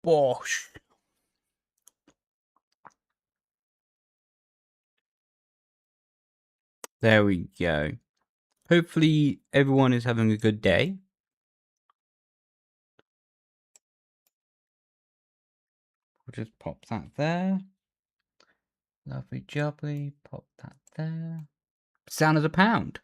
Bosh. There we go. Hopefully everyone is having a good day. We'll just pop that there. Lovely jubbly. Pop that there. Sound as a pound.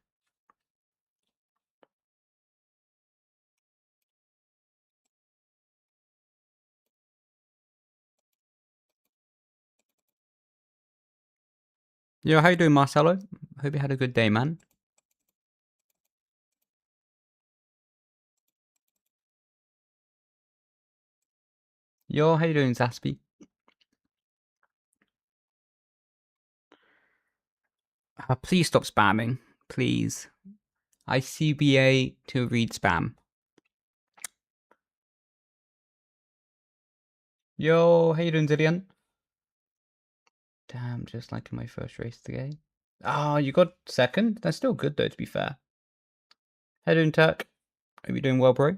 Yo, how you doing, Marcelo? Hope you had a good day, man. Yo, how you doing, Zaspy? Please stop spamming, please. I CBA to read spam. Yo, how you doing, Zillion? Damn, just like in my first race today. Oh, you got second? That's still good, though, to be fair. How you doing, Turk? Hope you're doing well, bro.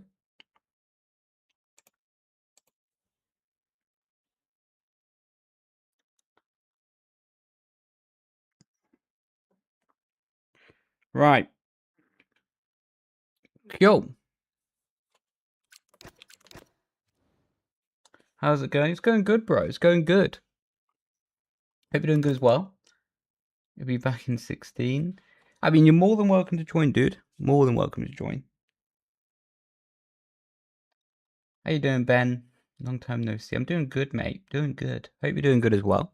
Right. Yo. How's it going? It's going good, bro. It's going good. Hope you're doing good as well. You'll be back in 16. I mean, you're more than welcome to join, dude. More than welcome to join. How you doing, Ben? Long time no see. I'm doing good, mate. Doing good. Hope you're doing good as well.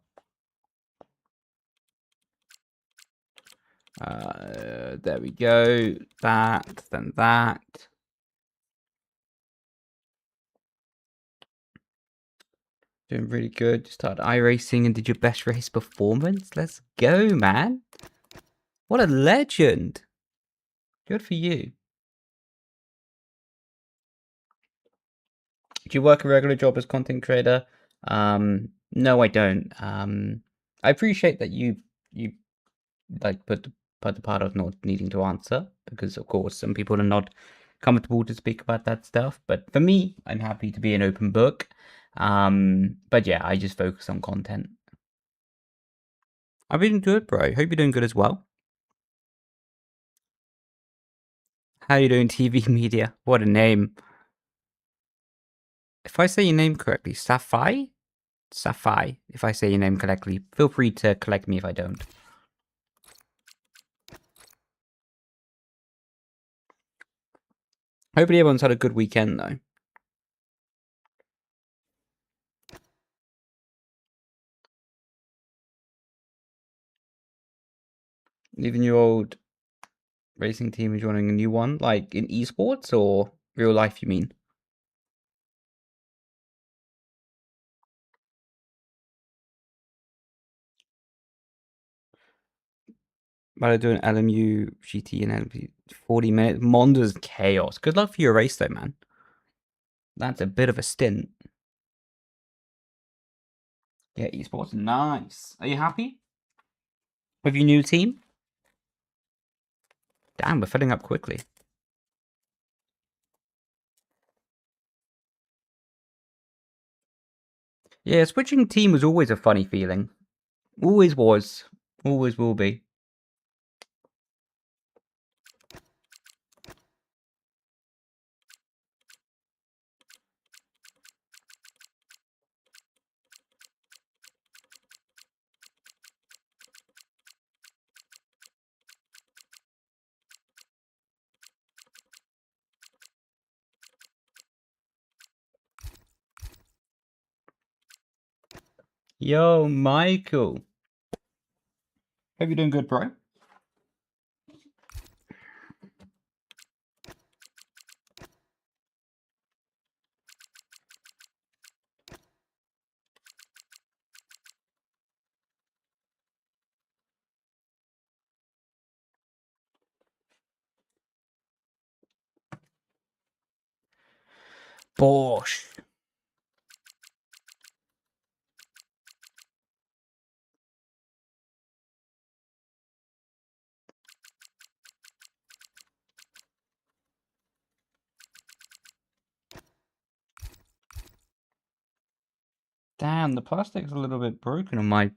There we go. That, then that. Doing really good. Just started iRacing and did your best race performance. Let's go, man. What a legend. Good for you. Do you work a regular job as content creator? No, I don't. I appreciate that you like put the part of not needing to answer, because of course some people are not comfortable to speak about that stuff. But for me, I'm happy to be an open book. But yeah, I just focus on content. I've been good, bro. Hope you're doing good as well. How you doing, TV Media? What a name. If I say your name correctly, Safai? Safai. If I say your name correctly, feel free to correct me if I don't. Hopefully everyone's had a good weekend, though. Even your old racing team is joining a new one, like in esports or real life, you mean? But I do an LMU GT and LMU 40 minutes. Monda's chaos. Good luck for your race, though, man. That's a bit of a stint. Yeah, esports, nice. Are you happy with your new team? Damn, we're filling up quickly. Yeah, switching team was always a funny feeling. Always was. Always will be. Yo, Michael. Hope you're doing good, bro. Bosh. Damn, the plastic's a little bit broken on my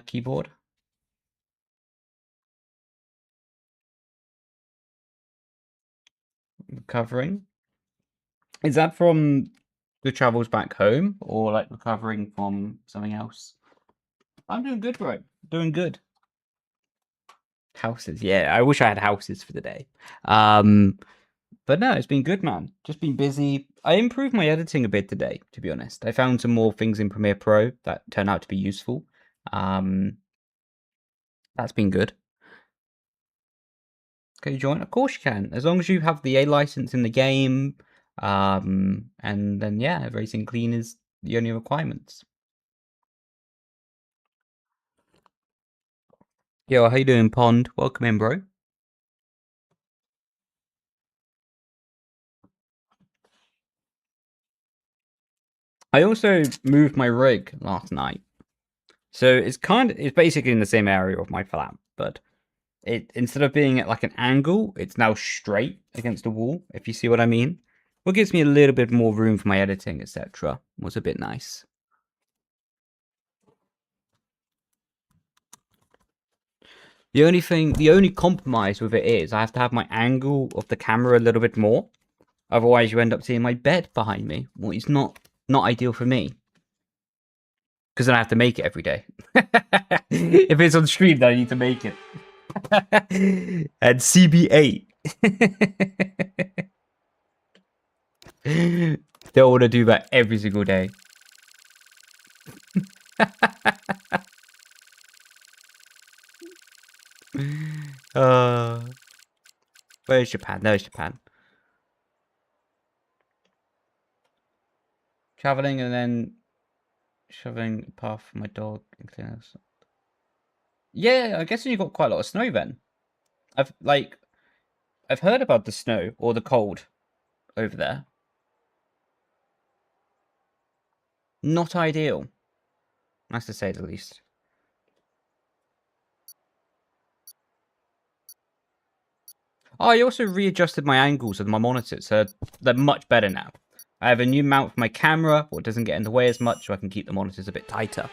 keyboard. Recovering. Is that from the travels back home, or like recovering from something else? I'm doing good, bro. Doing good. Houses, yeah. I wish I had houses for the day. But no, it's been good, man. Just been busy. I improved my editing a bit today, to be honest. I found some more things in Premiere Pro that turned out to be useful. That's been good. Can you join? Of course you can, as long as you have the A license in the game. And then yeah, everything clean is the only requirements. Yo, how you doing, Pond? Welcome in, bro. I also moved my rig last night. So it's basically in the same area of my flat, but it, instead of being at like an angle, it's now straight against the wall, if you see what I mean. What gives me a little bit more room for my editing, etc. Was a bit nice. The only compromise with it is I have to have my angle of the camera a little bit more. Otherwise, you end up seeing my bed behind me. Well, it's not ideal for me. Because then I have to make it every day. If it's on stream, then I need to make it. And CB8. Don't want to do that every single day. Where's Japan? There's Japan. Traveling and then shoving a path for my dog and cleaning us. Yeah, I guess you got quite a lot of snow then. I've heard about the snow or the cold over there. Not ideal. Nice to say the least. Oh, I also readjusted my angles of my monitors, so they're much better now. I have a new mount for my camera, or it doesn't get in the way as much, so I can keep the monitors a bit tighter.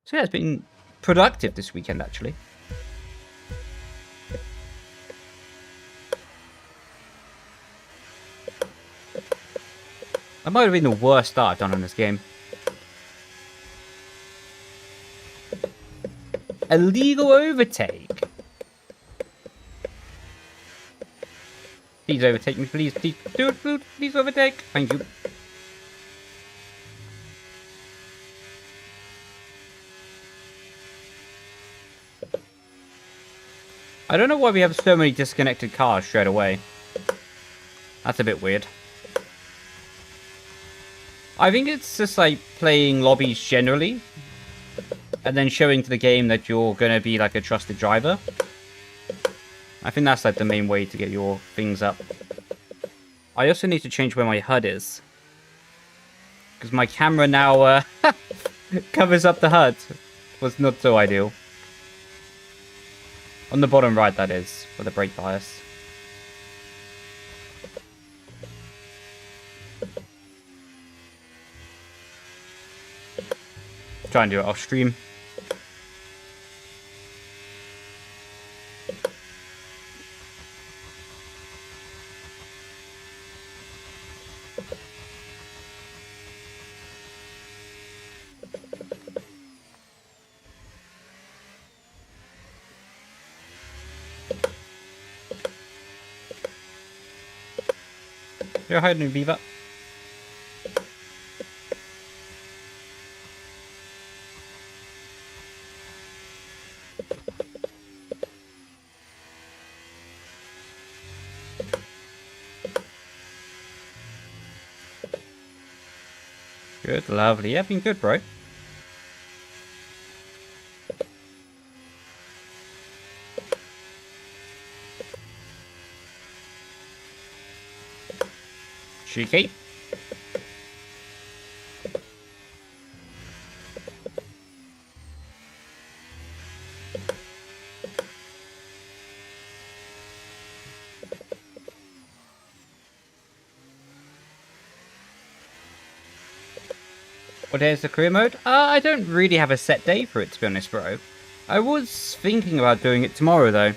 So yeah, it's been productive this weekend, actually. That might have been the worst start I've done on this game. Illegal overtake. Please overtake me, please. Please, dude, please overtake. Thank you. I don't know why we have so many disconnected cars straight away. That's a bit weird. I think it's just like playing lobbies generally, and then showing to the game that you're going to be like a trusted driver. I think that's like the main way to get your things up. I also need to change where my HUD is, because my camera now covers up the HUD. Was not so ideal. On the bottom right, that is, for the brake bias. Try and do it off stream. You're hiding, Viva. Good, lovely. Yeah, been good, bro. Cheeky. What day is the career mode? I don't really have a set day for it, to be honest, bro. I was thinking about doing it tomorrow, though.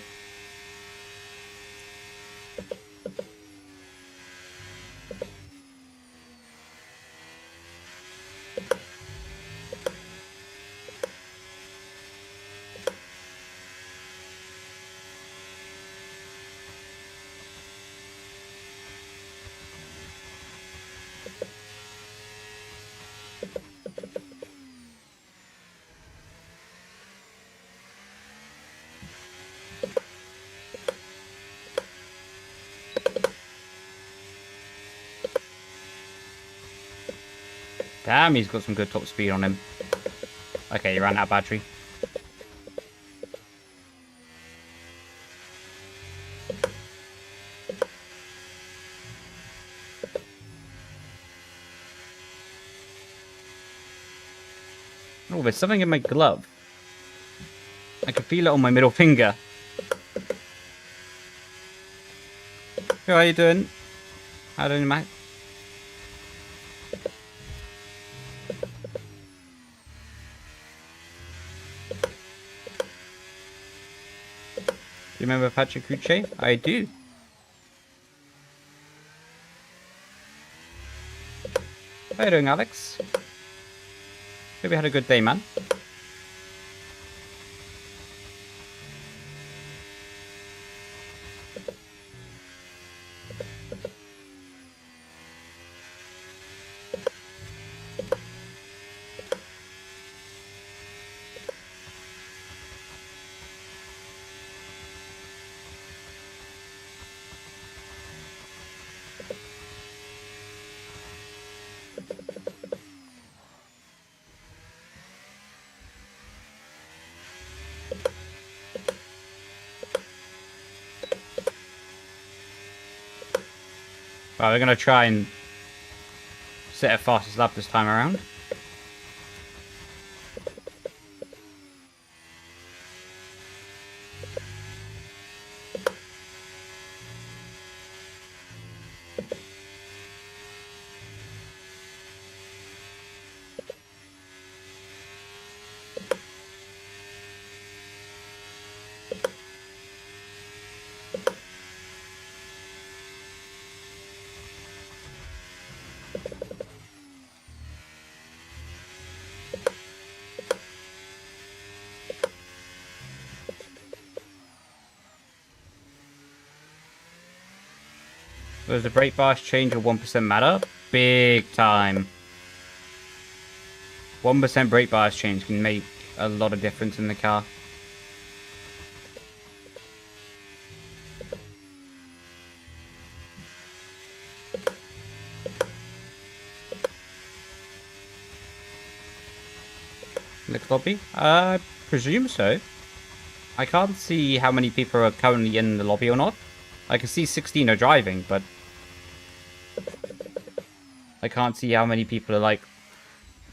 Damn, he's got some good top speed on him. Okay, he ran out of battery. Oh, there's something in my glove. I can feel it on my middle finger. How are you doing? How are you doing, Matt? Do you remember Patrick Cucce? I do. How you doing, Alex? Hope you had a good day, man. Right, we're going to try and set a fastest lap this time around. Does the brake bias change of 1% matter? Big time. 1% brake bias change can make a lot of difference in the car. Next lobby? I presume so. I can't see how many people are currently in the lobby or not. I can see 16 are driving, but I can't see how many people are, like,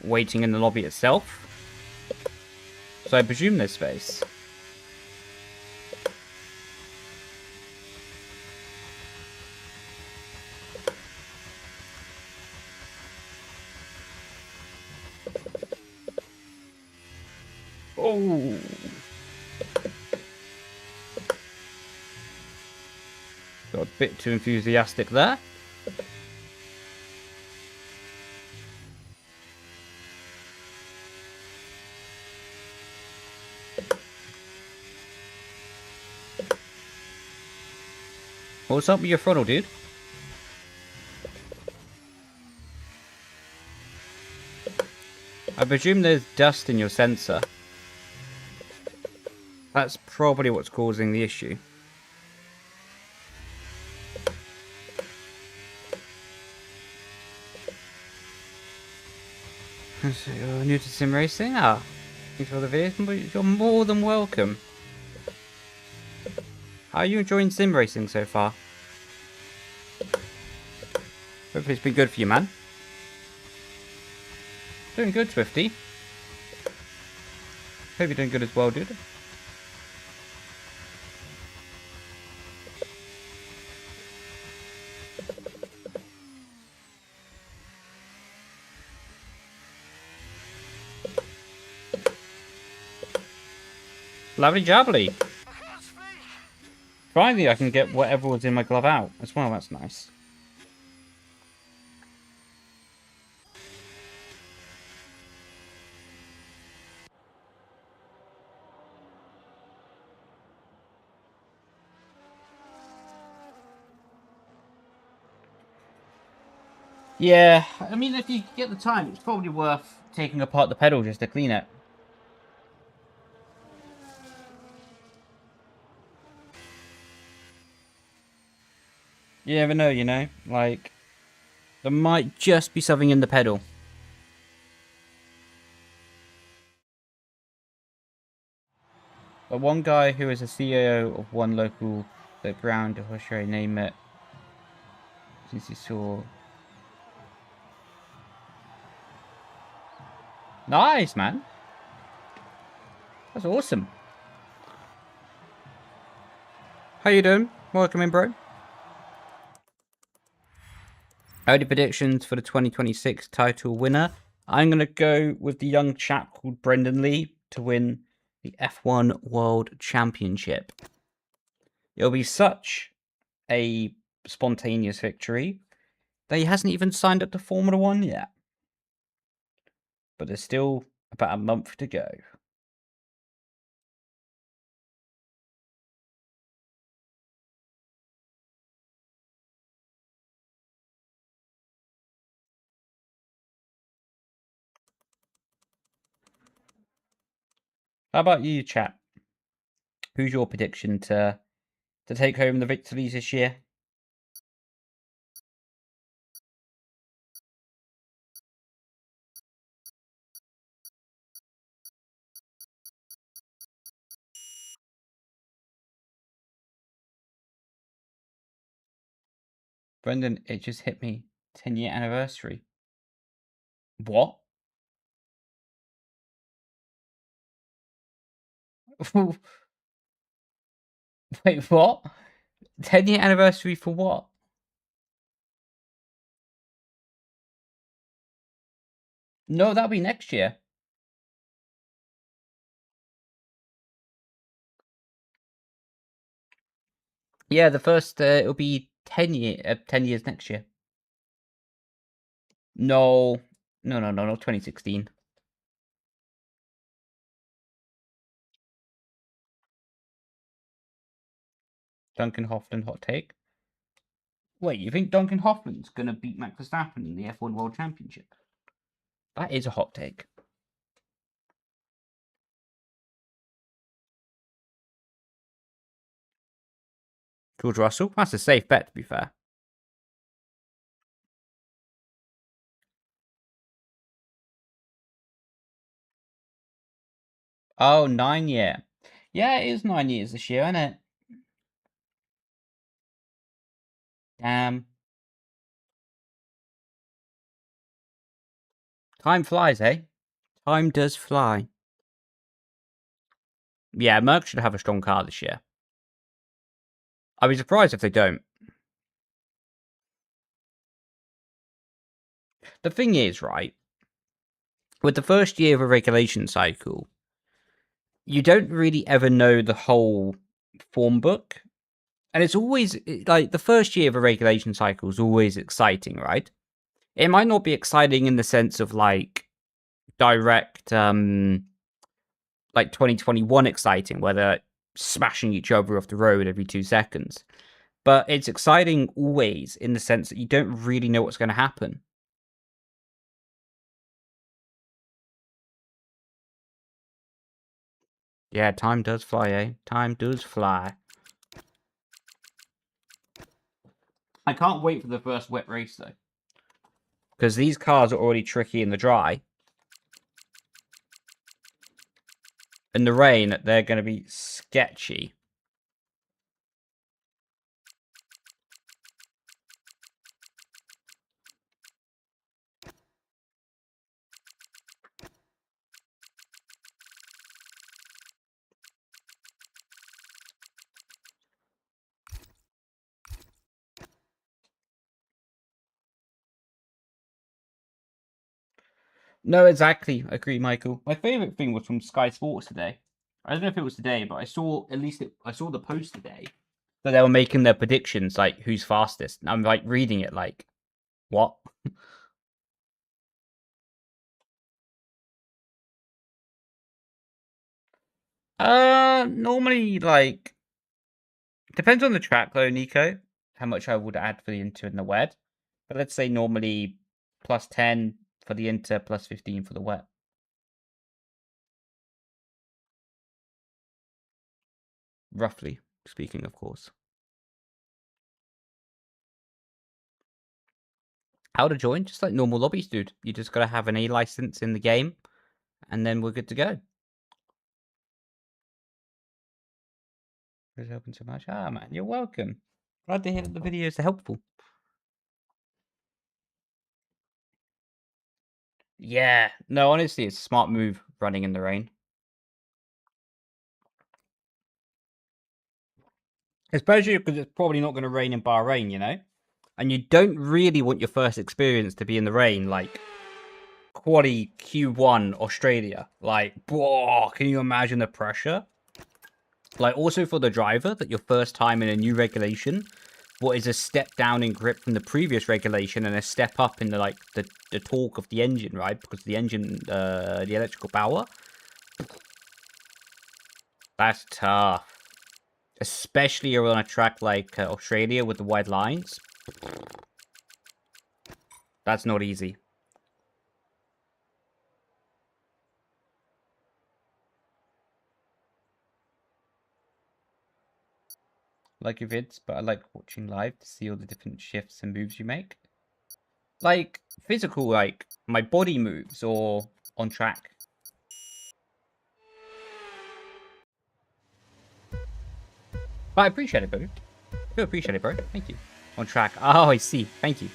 waiting in the lobby itself. So I presume there's space. Oh! Got a bit too enthusiastic there. What's up with your throttle, dude? I presume there's dust in your sensor. That's probably what's causing the issue. So you're new to sim racing? Ah, thanks for the video. You're more than welcome. How are you enjoying sim racing so far? Hopefully it's been good for you, man. Doing good, Swifty. Hope you're doing good as well, dude. Lovely jubbly. Finally, I can get whatever was in my glove out as well. That's nice. Yeah, I mean, if you get the time, it's probably worth taking apart the pedal just to clean it. You never know, you know? Like, there might just be something in the pedal. But one guy who is a CEO of one local brand, or should I name it? Since he saw... Nice, man. That's awesome. How you doing? Welcome in, bro. Early predictions for the 2026 title winner. I'm going to go with the young chap called Brendon Leigh to win the F1 World Championship. It'll be such a spontaneous victory that he hasn't even signed up to Formula 1 yet. But there's still about a month to go. How about you, chap? Who's your prediction to take home the victories this year? Brendan, it just hit me. 10-year anniversary. What? Wait, what? 10-year anniversary for what? No, that'll be next year. Yeah, the first, it'll be 10 years next year. No, not 2016. Duncan Hoffman hot take. Wait, you think Duncan Hoffman's gonna beat Max Verstappen in the F1 World Championship? That is a hot take. George Russell? That's a safe bet, to be fair. Oh, 9-year. Yeah, it is 9 years this year, isn't it? Damn. Time flies, eh? Time does fly. Yeah, Merck should have a strong car this year. I'd be surprised if they don't. The thing is, right, with the first year of a regulation cycle, you don't really ever know the whole form book. And it's always, like, the first year of a regulation cycle is always exciting, right? It might not be exciting in the sense of, like, direct, like 2021 exciting, where they're smashing each other off the road every 2 seconds. But it's exciting always in the sense that you don't really know what's going to happen. Yeah, time does fly, eh? Time does fly. I can't wait for the first wet race, though. Because these cars are already tricky in the dry. In the rain, they're going to be sketchy. No, exactly. I agree, Michael. My favourite thing was from Sky Sports today. I don't know if it was today, but I saw I saw the post today that they were making their predictions, like who's fastest. And I'm like reading it, like what? Normally like depends on the track though, Nico. How much I would add for the inter and the wet, but let's say normally +10 for the inter, +15 for the wet. Roughly speaking, of course. How to join? Just like normal lobbies, dude. You just gotta have an A license in the game, and then we're good to go. It's open so much. Ah, man, you're welcome. Glad to hear that the videos are helpful. Yeah. No, honestly, it's a smart move running in the rain. Especially because it's probably not going to rain in Bahrain, you know? And you don't really want your first experience to be in the rain, like quali Q1 Australia. Like, whoa, can you imagine the pressure? Like, also for the driver, that your first time in a new regulation, what is a step down in grip from the previous regulation and a step up in the torque of the engine, right? Because the engine, the electrical power, that's tough. Especially on a track like Australia with the wide lines. That's not easy. Like your vids, but I like watching live to see all the different shifts and moves you make. Like physical, like my body moves or on track. But I appreciate it, bro. I do appreciate it, bro. Thank you. On track. Oh, I see. Thank you.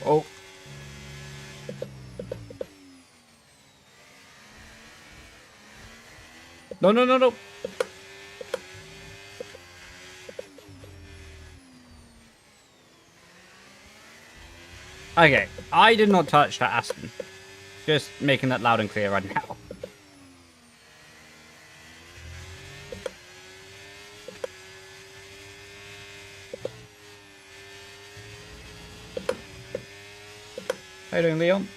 Oh. No, no, no, no. Okay, I did not touch that Aston. Just making that loud and clear right now. How you doing, Leon?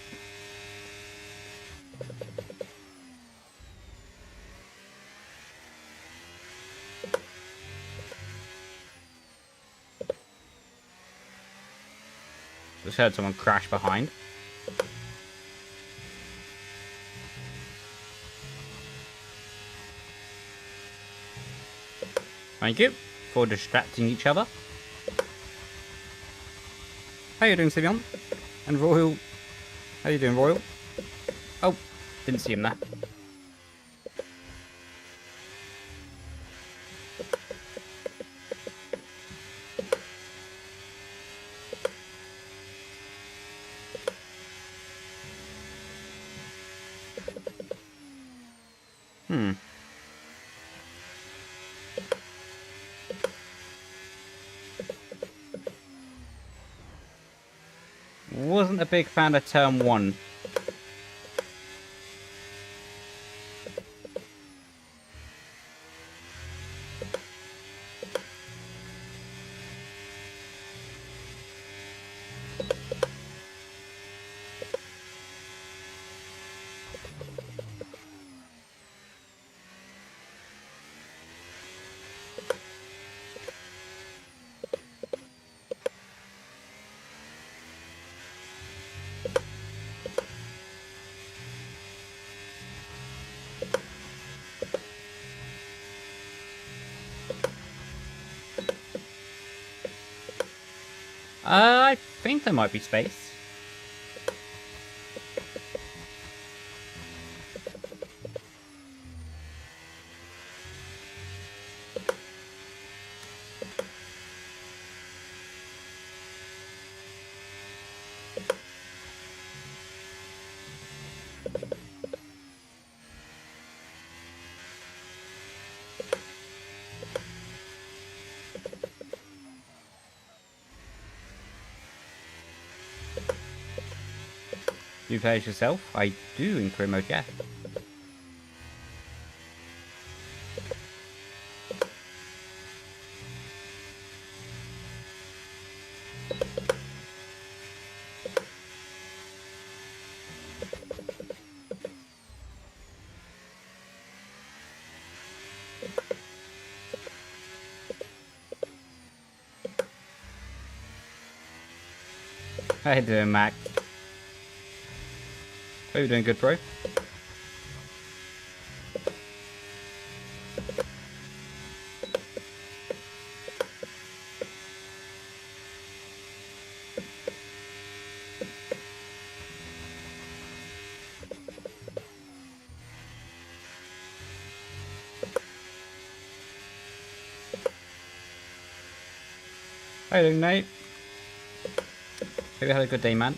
Just heard someone crash behind. Thank you for distracting each other. How you doing, Simeon? And Royal. How you doing, Royal? Oh, didn't see him there. Wasn't a big fan of turn 1. I think there might be space. You play as yourself? I do in career mode, yeah. How you doing, Mac? Hope you're doing good, bro. How you doing, Nate? Hope you had a good day, man.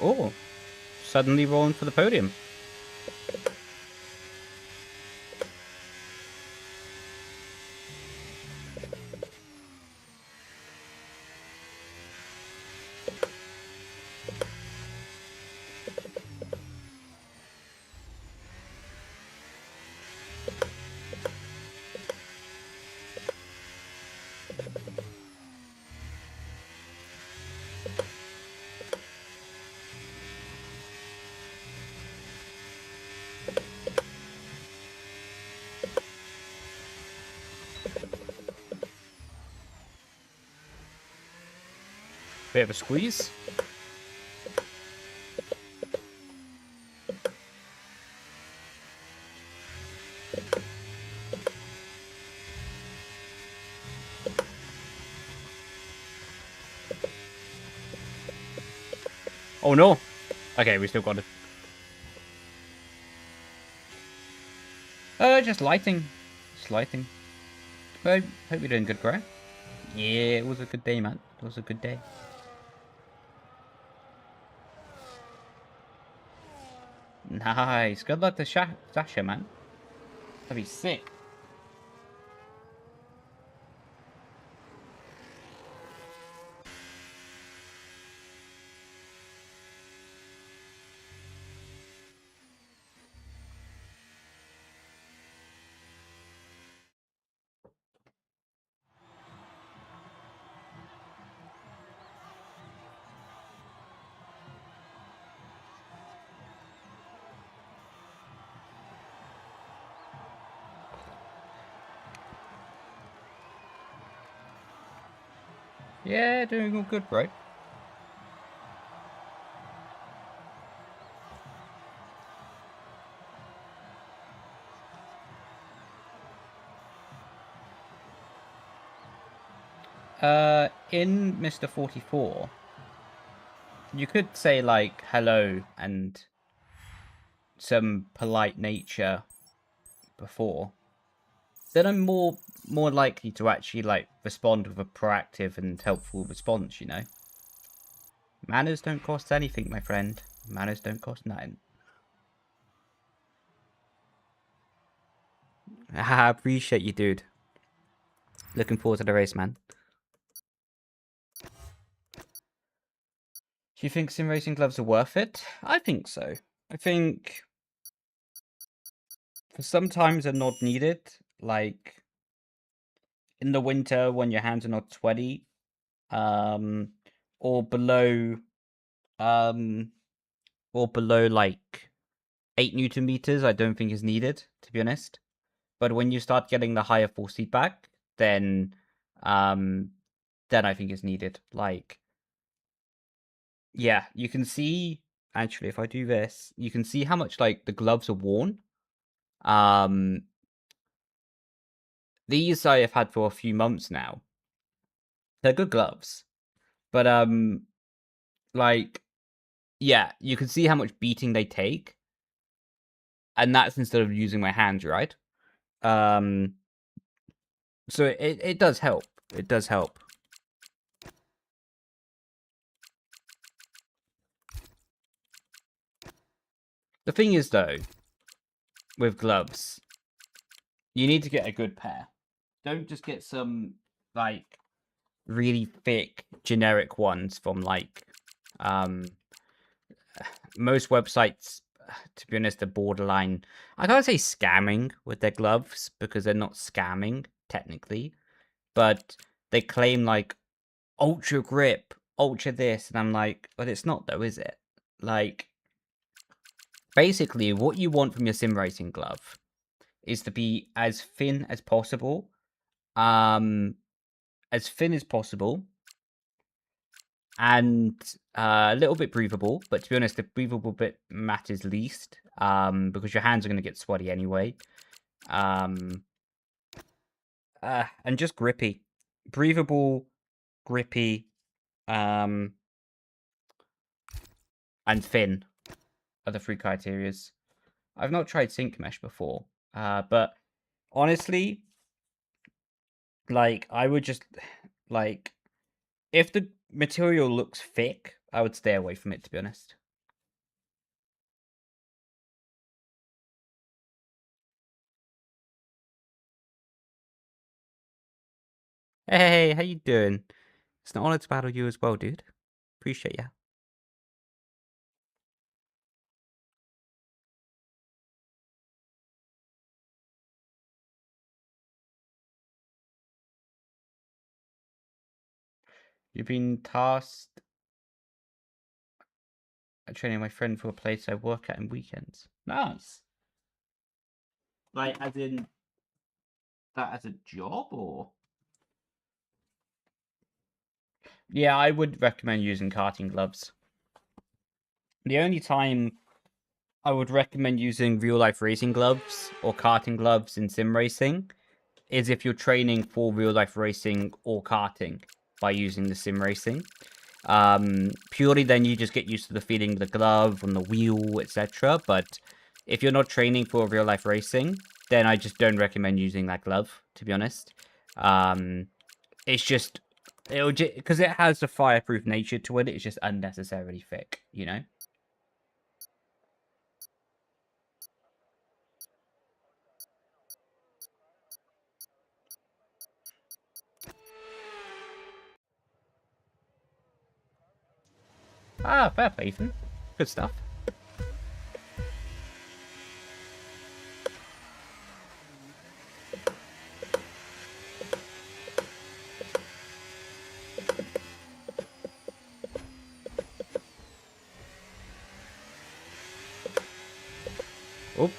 Oh, suddenly rolling for the podium. Bit of a squeeze. Oh no. Okay, we still got it. Just lighting. Just lighting. I hope you're doing good, bro. Yeah, it was a good day, man. It was a good day. Nice. Good luck to Sasha, man. That'd be sick. Yeah, doing all good, bro. In Mr. 44, you could say, like, hello and some polite nature before. Then I'm more likely to actually, like, respond with a proactive and helpful response, you know? Manners don't cost anything, my friend. Manners don't cost nothing. I appreciate you, dude. Looking forward to the race, man. Do you think sim racing gloves are worth it? I think so. I think for sometimes they're not needed, like in the winter when your hands are not sweaty, or below like 8 Newton meters, I don't think is needed, to be honest. But when you start getting the higher force feedback, then I think it's needed. Like, yeah, you can see actually if I do this, you can see how much like the gloves are worn. These I have had for a few months now. They're good gloves, but like, yeah, you can see how much beating they take, and that's instead of using my hands, right? So it does help. It does help. The thing is, though, with gloves, you need to get a good pair. Don't just get some, like, really thick, generic ones from, like, most websites, to be honest, are borderline, I can't say scamming with their gloves, because they're not scamming, technically, but they claim, like, ultra grip, ultra this, and I'm like, but it's not, though, is it? Like, basically, what you want from your sim racing glove is to be as thin as possible. As thin as possible. And a little bit breathable. But to be honest, the breathable bit matters least. Because your hands are going to get sweaty anyway. And just grippy. Breathable, grippy, and thin are the 3 criterias. I've not tried sync mesh before. But honestly, like, I would just, like, if the material looks thick, I would stay away from it, to be honest. Hey, how you doing? It's an honor to battle you as well, dude. Appreciate ya. You've been tasked at training my friend for a place I work at in weekends. Nice. Like, as in that as a job, or? Yeah, I would recommend using karting gloves. The only time I would recommend using real-life racing gloves or karting gloves in sim racing is if you're training for real-life racing or karting by using the sim racing. Purely then you just get used to the feeling of the glove on the wheel, etc. But if you're not training for real-life racing, then I just don't recommend using that glove, to be honest. It's just, because it has a fireproof nature to it, it's just unnecessarily thick, you know? Ah, fair play, Ethan. Good stuff. Oh.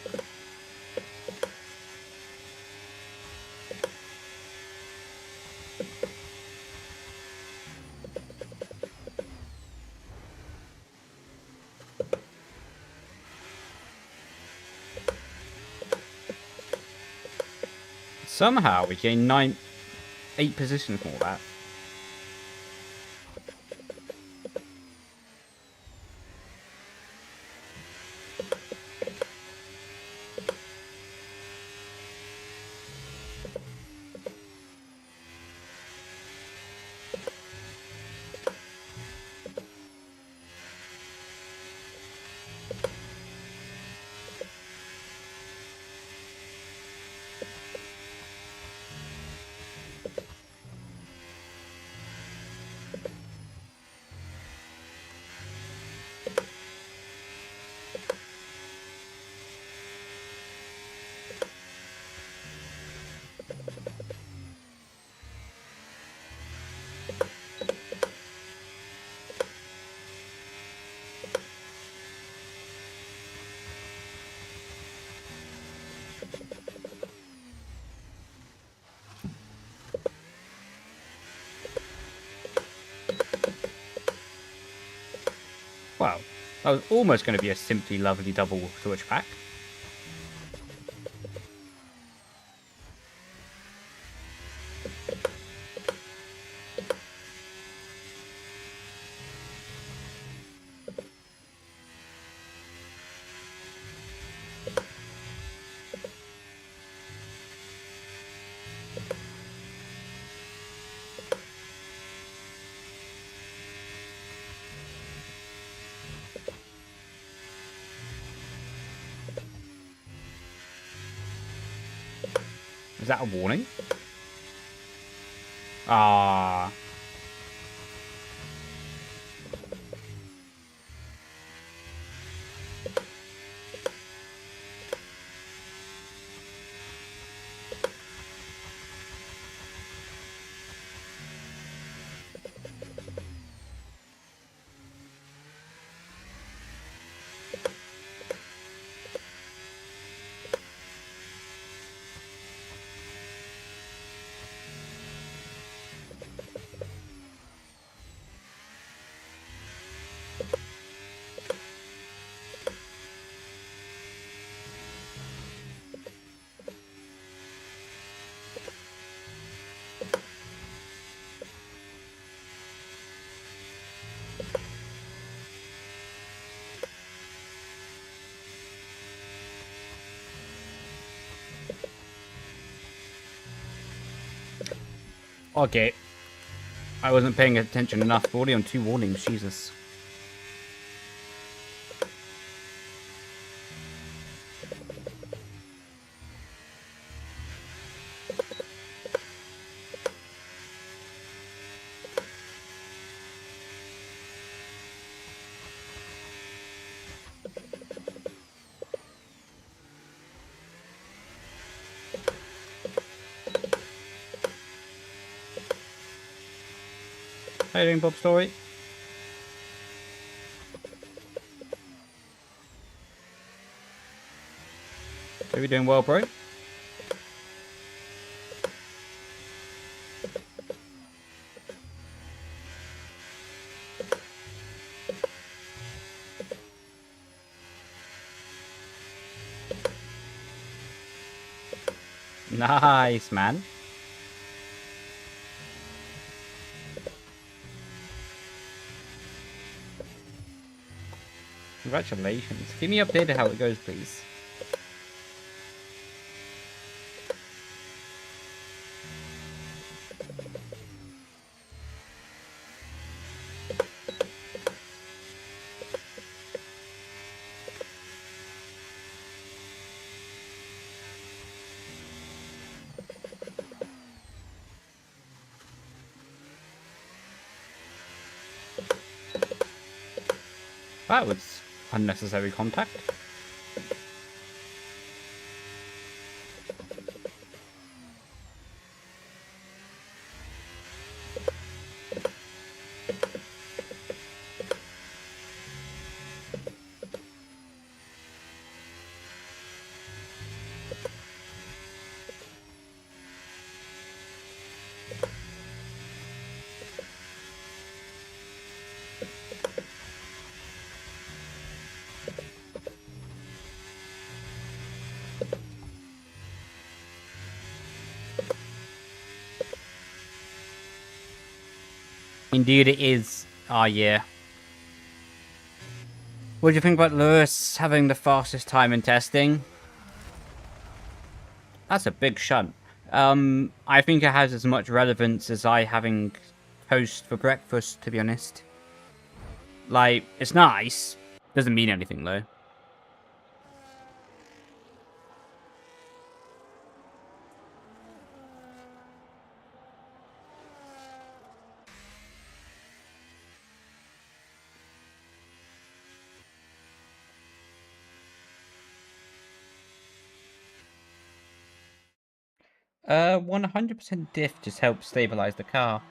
Somehow we gained 8 positions from all that. That was almost going to be a simply lovely double switch pack. Is that a warning? Ah. Okay. I wasn't paying attention enough. Already on 2 warnings, Jesus. How you doing, Bob Story? Are you doing well, bro? Nice, man. Congratulations. Keep me updated how it goes, please. That was unnecessary contact. Indeed it is. Ah, yeah. What do you think about Lewis having the fastest time in testing? That's a big shunt. I think it has as much relevance as I having toast for breakfast, to be honest. Like, it's nice. Doesn't mean anything, though. . 100% diff just helps stabilize the car.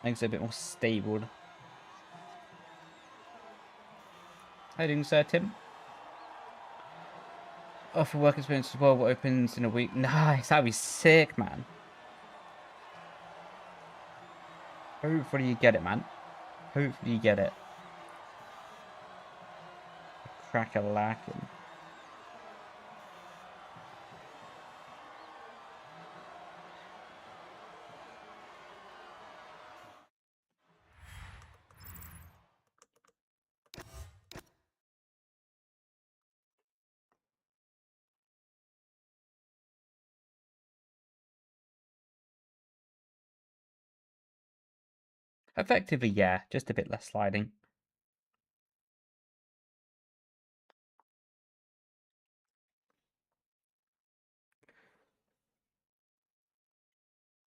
Makes it a bit more stable. How you doing, Sir Tim? Offer work experience as well. What opens in a week? Nice, that'd be sick, man. Hopefully you get it, man. Hopefully you get it. Crack-a-lackin'. Effectively, yeah, just a bit less sliding.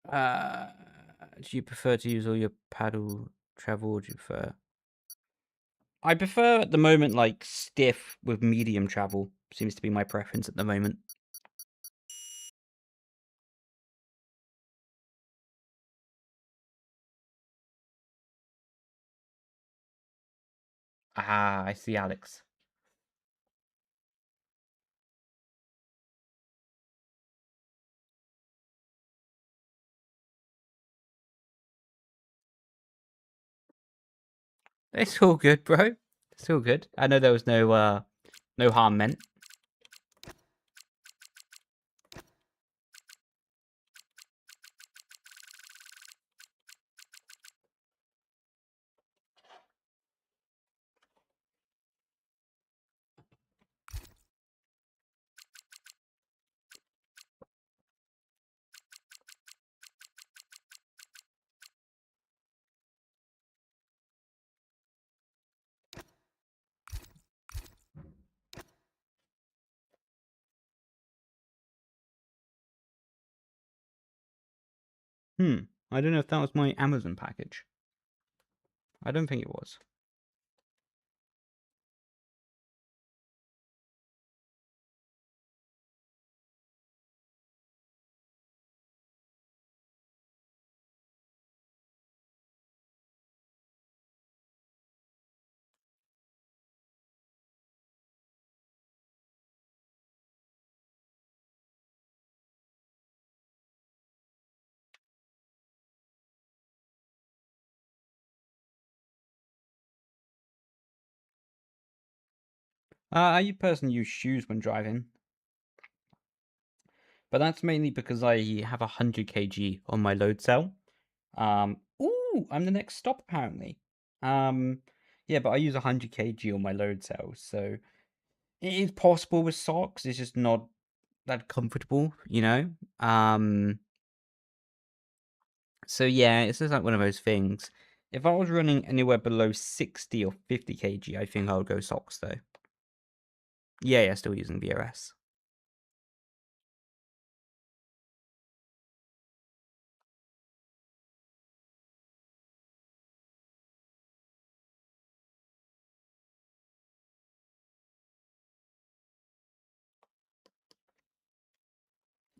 Do you prefer to use all your paddle travel, or do you prefer? I prefer at the moment like stiff with medium travel. Seems to be my preference at the moment. Ah, I see, Alex. It's all good, bro. It's all good. I know there was no harm meant. I don't know if that was my Amazon package. I don't think it was. I personally use shoes when driving. But that's mainly because I have 100 kg on my load cell. Ooh, I'm the next stop apparently. Yeah, but I use 100 kg on my load cell, so it is possible with socks. It's just not that comfortable, you know. So yeah, it's just like one of those things. If I was running anywhere below 60 or 50 kg, I think I would go socks though. Yeah, still using VRS.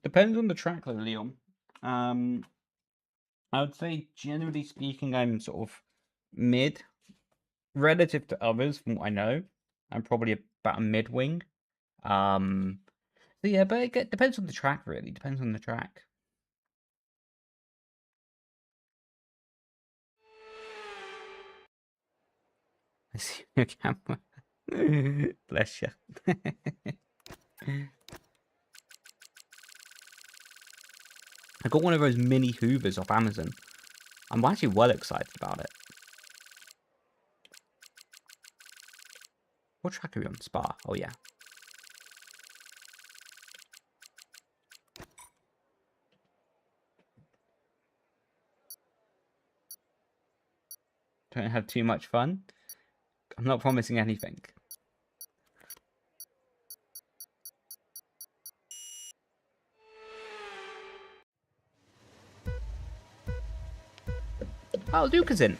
Depends on the track though, Leon. I would say, generally speaking, I'm sort of mid relative to others from what I know. I'm probably about a mid wing. So yeah, but it depends on the track, really. Depends on the track. I see your camera. Bless you. I got one of those mini Hoovers off Amazon. I'm actually well excited about it. What track are we on? Spa. Oh yeah. Don't have too much fun. I'm not promising anything. Oh, Luke is in.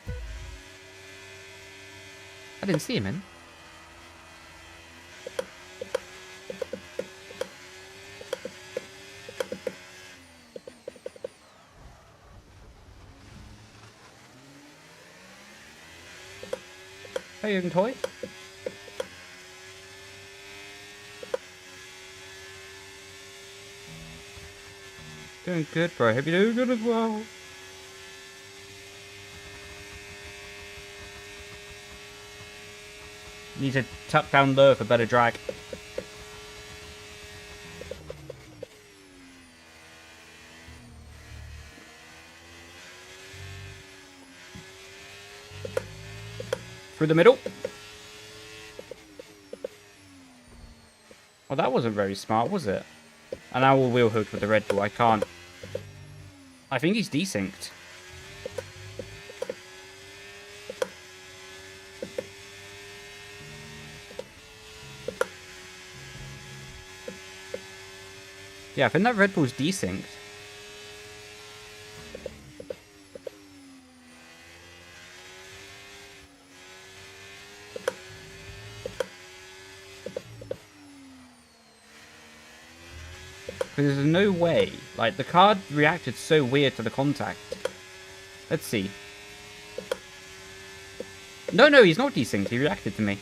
I didn't see him in. Hey, you can toy. Doing good, bro. Hope you're doing good as well. Need to tuck down low for better drag. Through the middle. Well, that wasn't very smart, was it? And now we're wheel hooked with the Red Bull. I can't. I think he's desynced. Yeah, I think that Red Bull's desynced. Because there's no way. Like, the card reacted so weird to the contact. Let's see. No, he's not desynced. He reacted to me.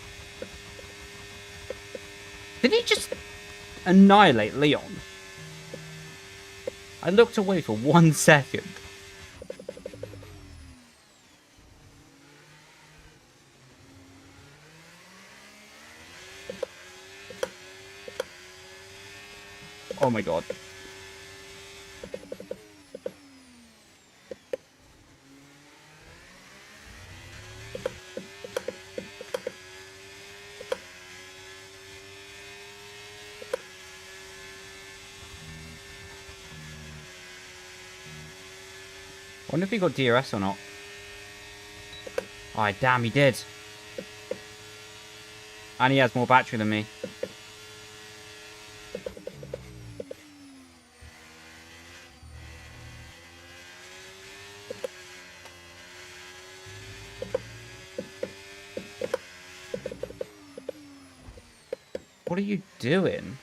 Did he just annihilate Leon? I looked away for 1 second. Oh my god. I wonder if he got DRS or not. Oh, damn, he did. And he has more battery than me. What are you doing?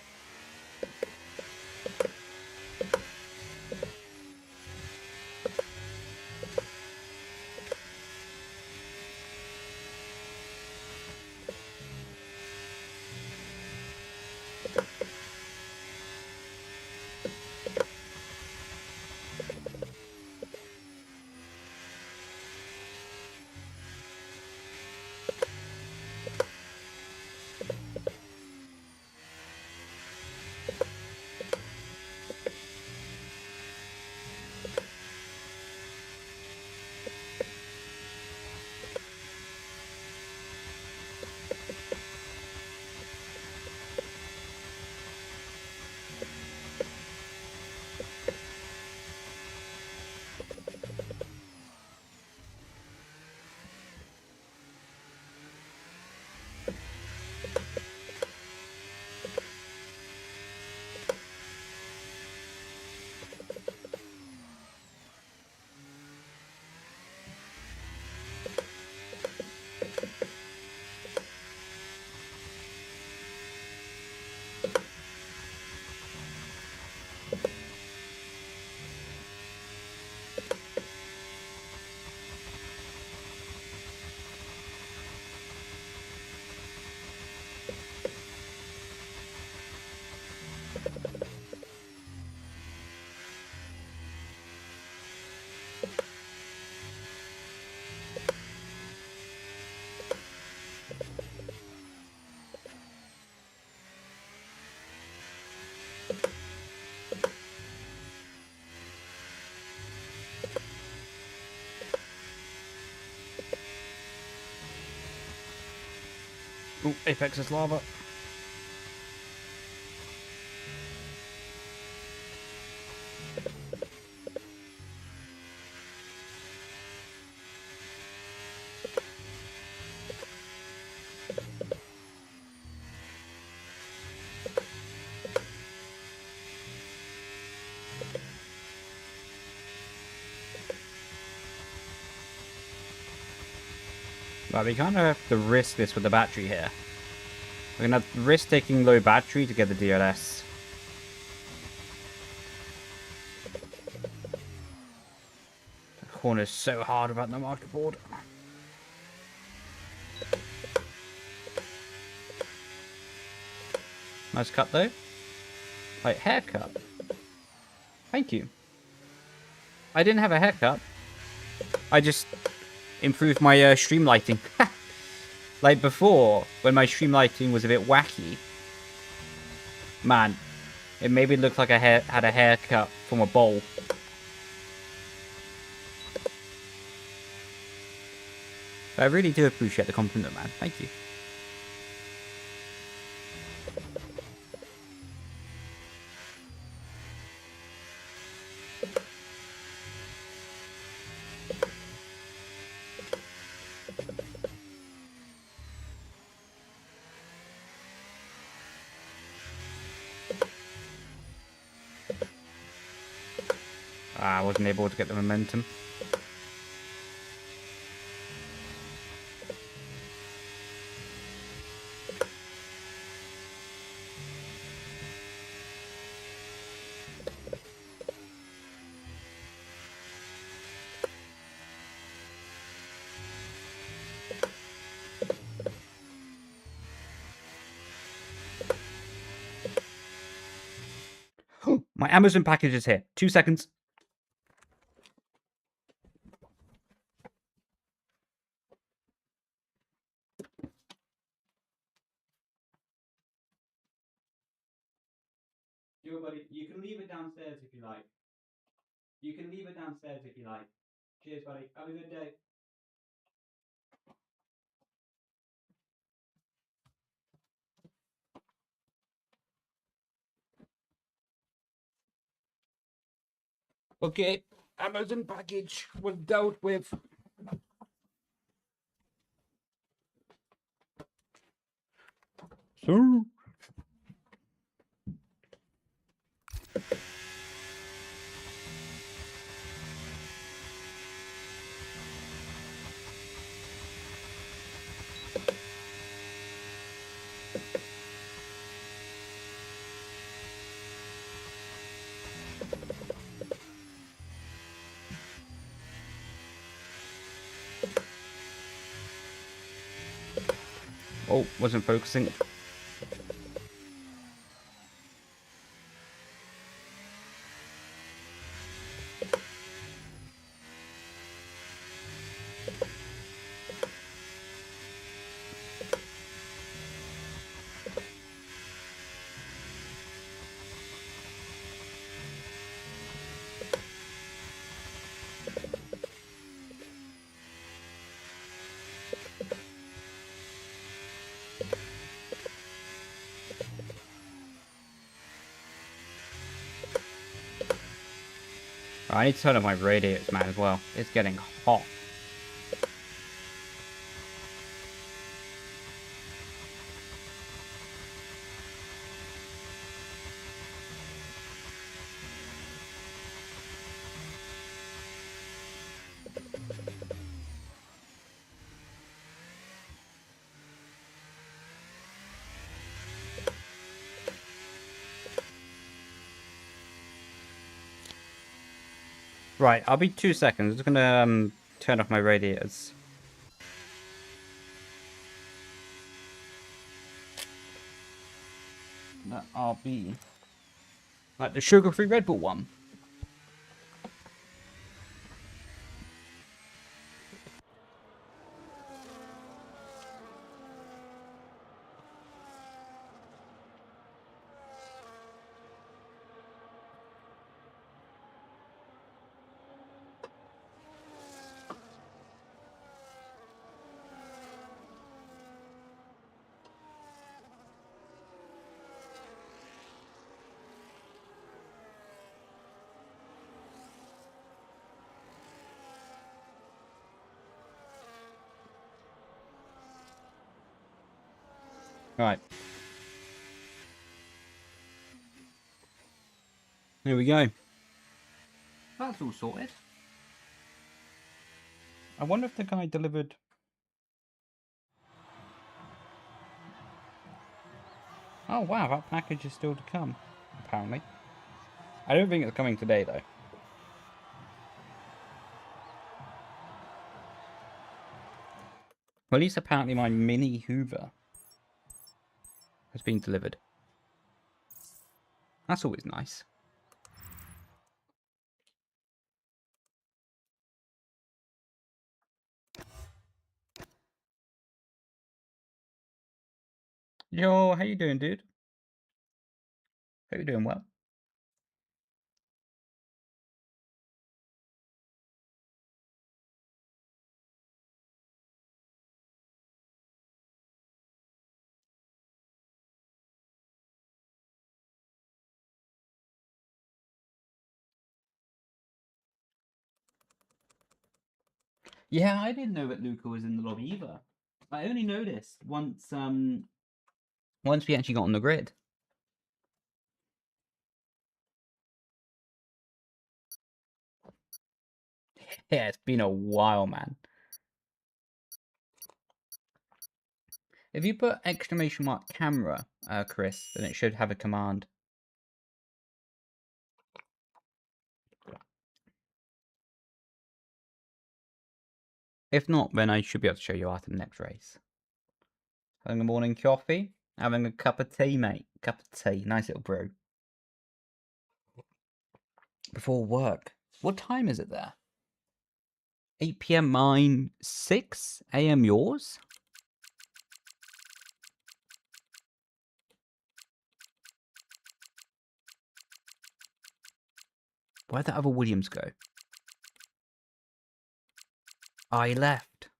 Ooh, Apex is lava. But we kind of have to risk this with the battery here. We're going to risk taking low battery to get the DLS. The corner's so hard about the marker board. Nice cut though. Like, haircut. Thank you. I didn't have a haircut. I just improved my stream lighting. Like before, when my stream lighting was a bit wacky, man, it made me look like I had a haircut from a bowl. I really do appreciate the compliment, man. Thank you. I wasn't able to get the momentum. My Amazon package is here. 2 seconds. Yo, buddy, you can leave it downstairs if you like. You can leave it downstairs if you like. Cheers, buddy. Have a good day. Okay, Amazon package was dealt with. So. Oh, wasn't focusing. I need to turn on my radiators, man, as well. It's getting hot. Right, I'll be 2 seconds. I'm just gonna turn off my radiators. That RB. Like the sugar-free Red Bull one. Right. Here we go. That's all sorted. I wonder if the guy delivered... Oh, wow, that package is still to come, apparently. I don't think it's coming today, though. Well, at least apparently my mini Hoover has been delivered. That's always nice. Yo, how you doing, dude? Hope you're doing well. Yeah, I didn't know that Luca was in the lobby either. I only noticed once we actually got on the grid. Yeah, it's been a while, man. If you put exclamation mark camera, Chris, then it should have a command. If not, then I should be able to show you after the next race. Having a morning coffee, having a cup of tea, mate. Cup of tea, nice little brew. Before work. What time is it there? 8 PM mine, 6 AM yours? Where'd that other Williams go? Oh, he left.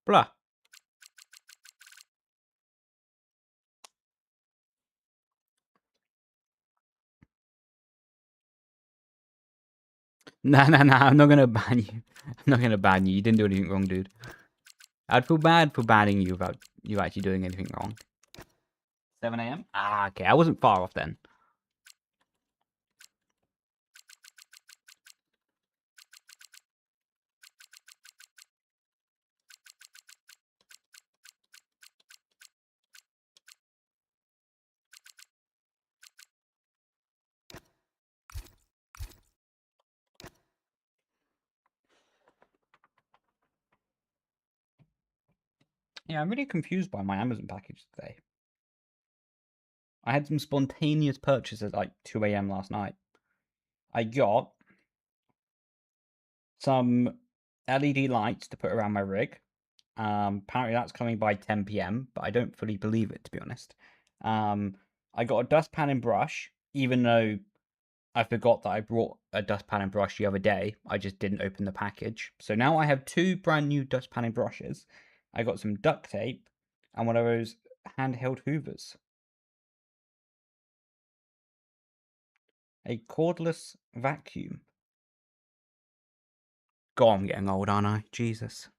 Blah. Nah, I'm not gonna ban you. I'm not gonna ban you. You didn't do anything wrong, dude. I'd feel bad for banning you without you actually doing anything wrong. 7 AM? Ah, okay. I wasn't far off then. Yeah, I'm really confused by my Amazon package today. I had some spontaneous purchases at like 2 AM last night. I got some LED lights to put around my rig. Apparently that's coming by 10 PM, but I don't fully believe it, to be honest. I got a dustpan and brush, even though I forgot that I brought a dustpan and brush the other day. I just didn't open the package. So now I have 2 brand new dustpan and brushes. I got some duct tape and one of those handheld hoovers. A cordless vacuum. God, I'm getting old, aren't I? Jesus.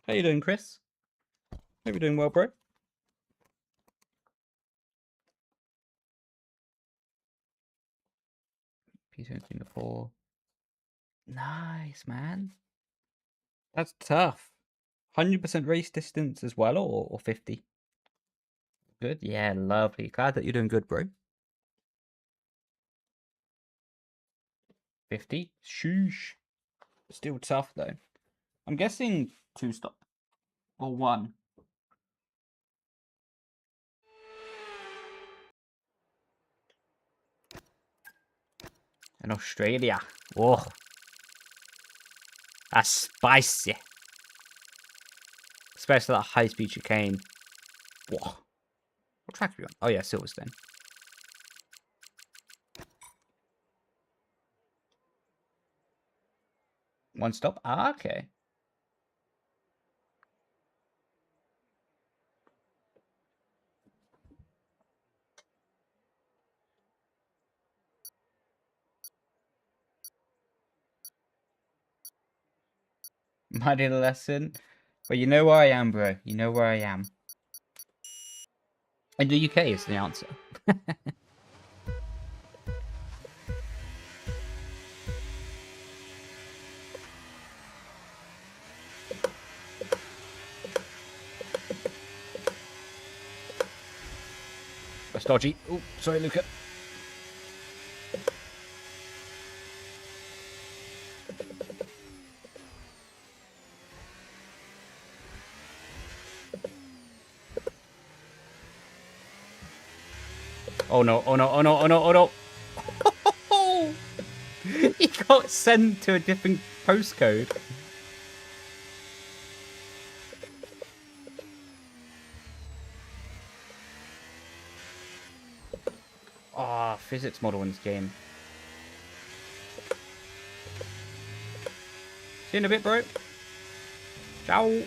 How you doing, Chris? Hope you're doing well, bro. P2 Singapore. Nice, man. That's tough. 100% race distance as well, or 50? Good. Yeah, lovely. Glad that you're doing good, bro. 50? Shoosh. Still tough, though. I'm guessing 2-stop. Or 1. In Australia. Oh. That's spicy. Especially that high-speed chicane. Whoa. What track are we on? Oh, yeah, Silverstone. One stop? Ah, okay. My little lesson. But you know where I am, bro. You know where I am. In the UK is the answer. That's dodgy. Oh, sorry, Luca. Oh no, oh no, oh no, oh no, oh no. got sent to a different postcode. Ah, physics model in this game. See you in a bit, bro. Ciao.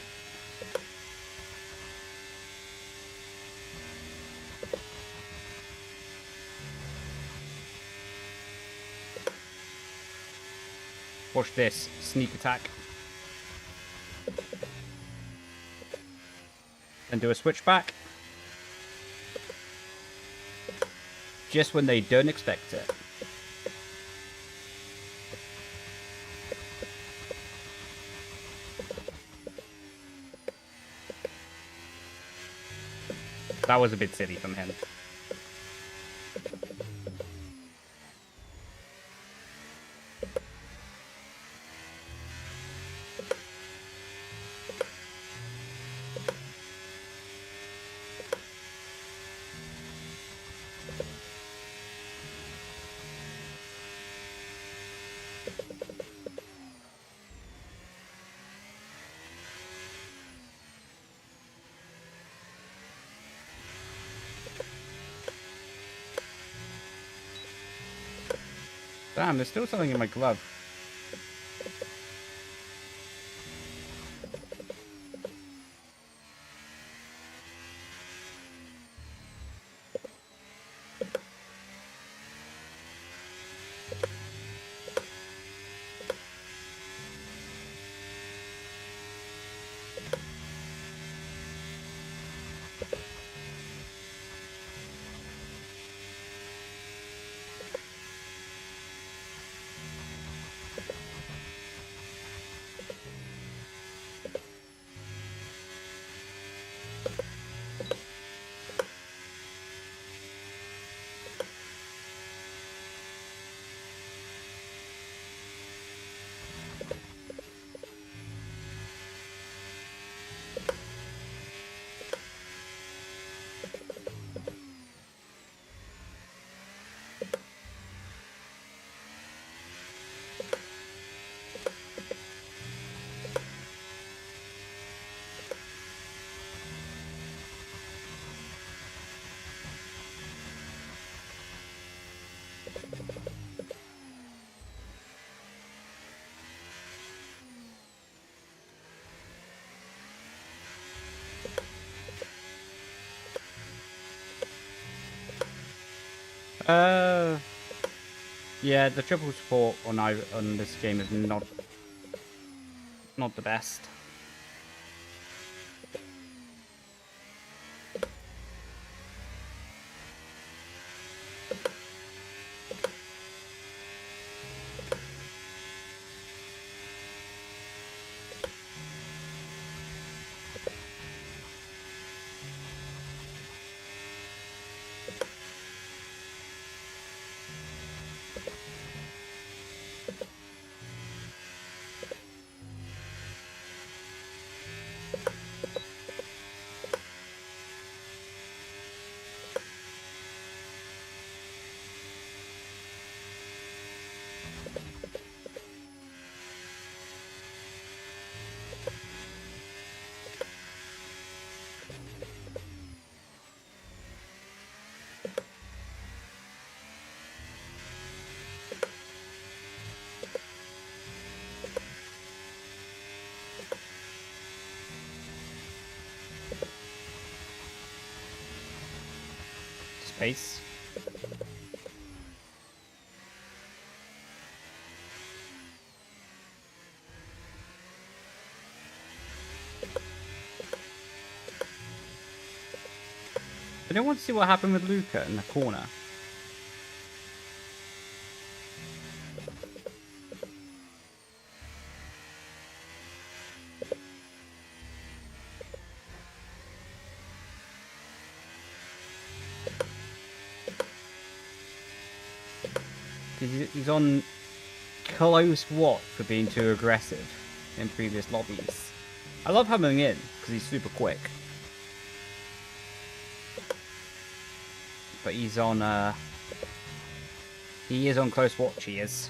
Watch this. Sneak attack. And do a switchback. Just when they don't expect it. That was a bit silly from him. Damn, there's still something in my glove. Yeah, the triple support on this game is not the best. Space. I don't want to see what happened with Luca in the corner. He's on close watch for being too aggressive in previous lobbies. I love having him in because he's super quick. But he's on he is on close watch, he is.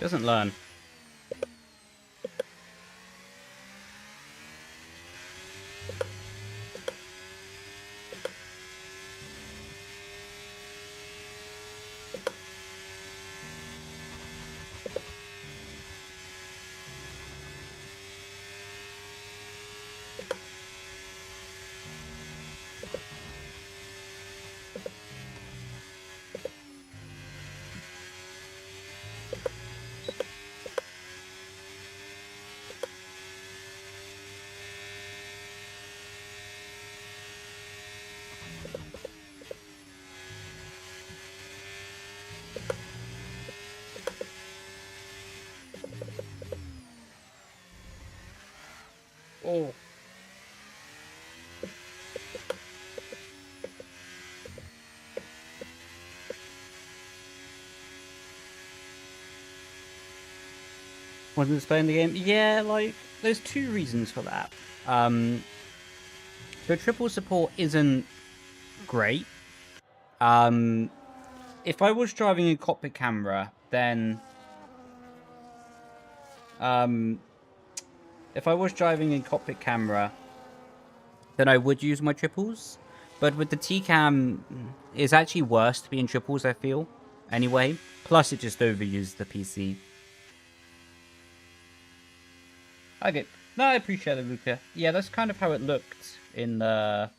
Doesn't learn. Oh. Wasn't displaying the game? Yeah, like, there's two reasons for that. The triple support isn't great. If I was driving a cockpit camera, then... if I was driving a cockpit camera, then I would use my triples. But with the T-Cam, it's actually worse to be in triples, I feel. Anyway. Plus, it just overuses the PC. Okay. No, I appreciate it, Luca. Yeah, that's kind of how it looked in the...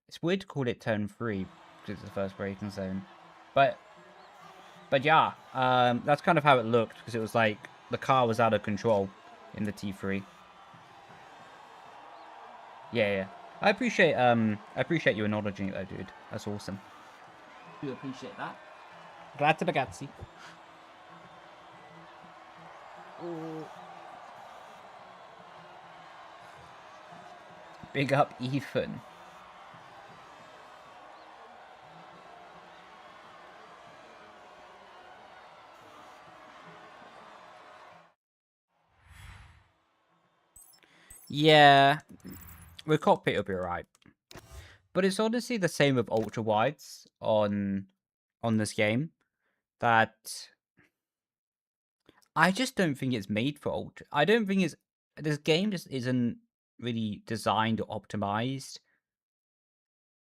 It's weird to call it turn 3, because it's the first braking zone. But yeah, that's kind of how it looked, because it was like, the car was out of control in the T3. Yeah. I appreciate you acknowledging it though, dude. That's awesome. Do appreciate that. Glad to ragazzi. Oh. Big up Ethan. Yeah, with cockpit it'll be alright. But it's honestly the same with ultra wides on this game. That I just don't think it's made for ultra. I don't think it's... This game just isn't really designed or optimized.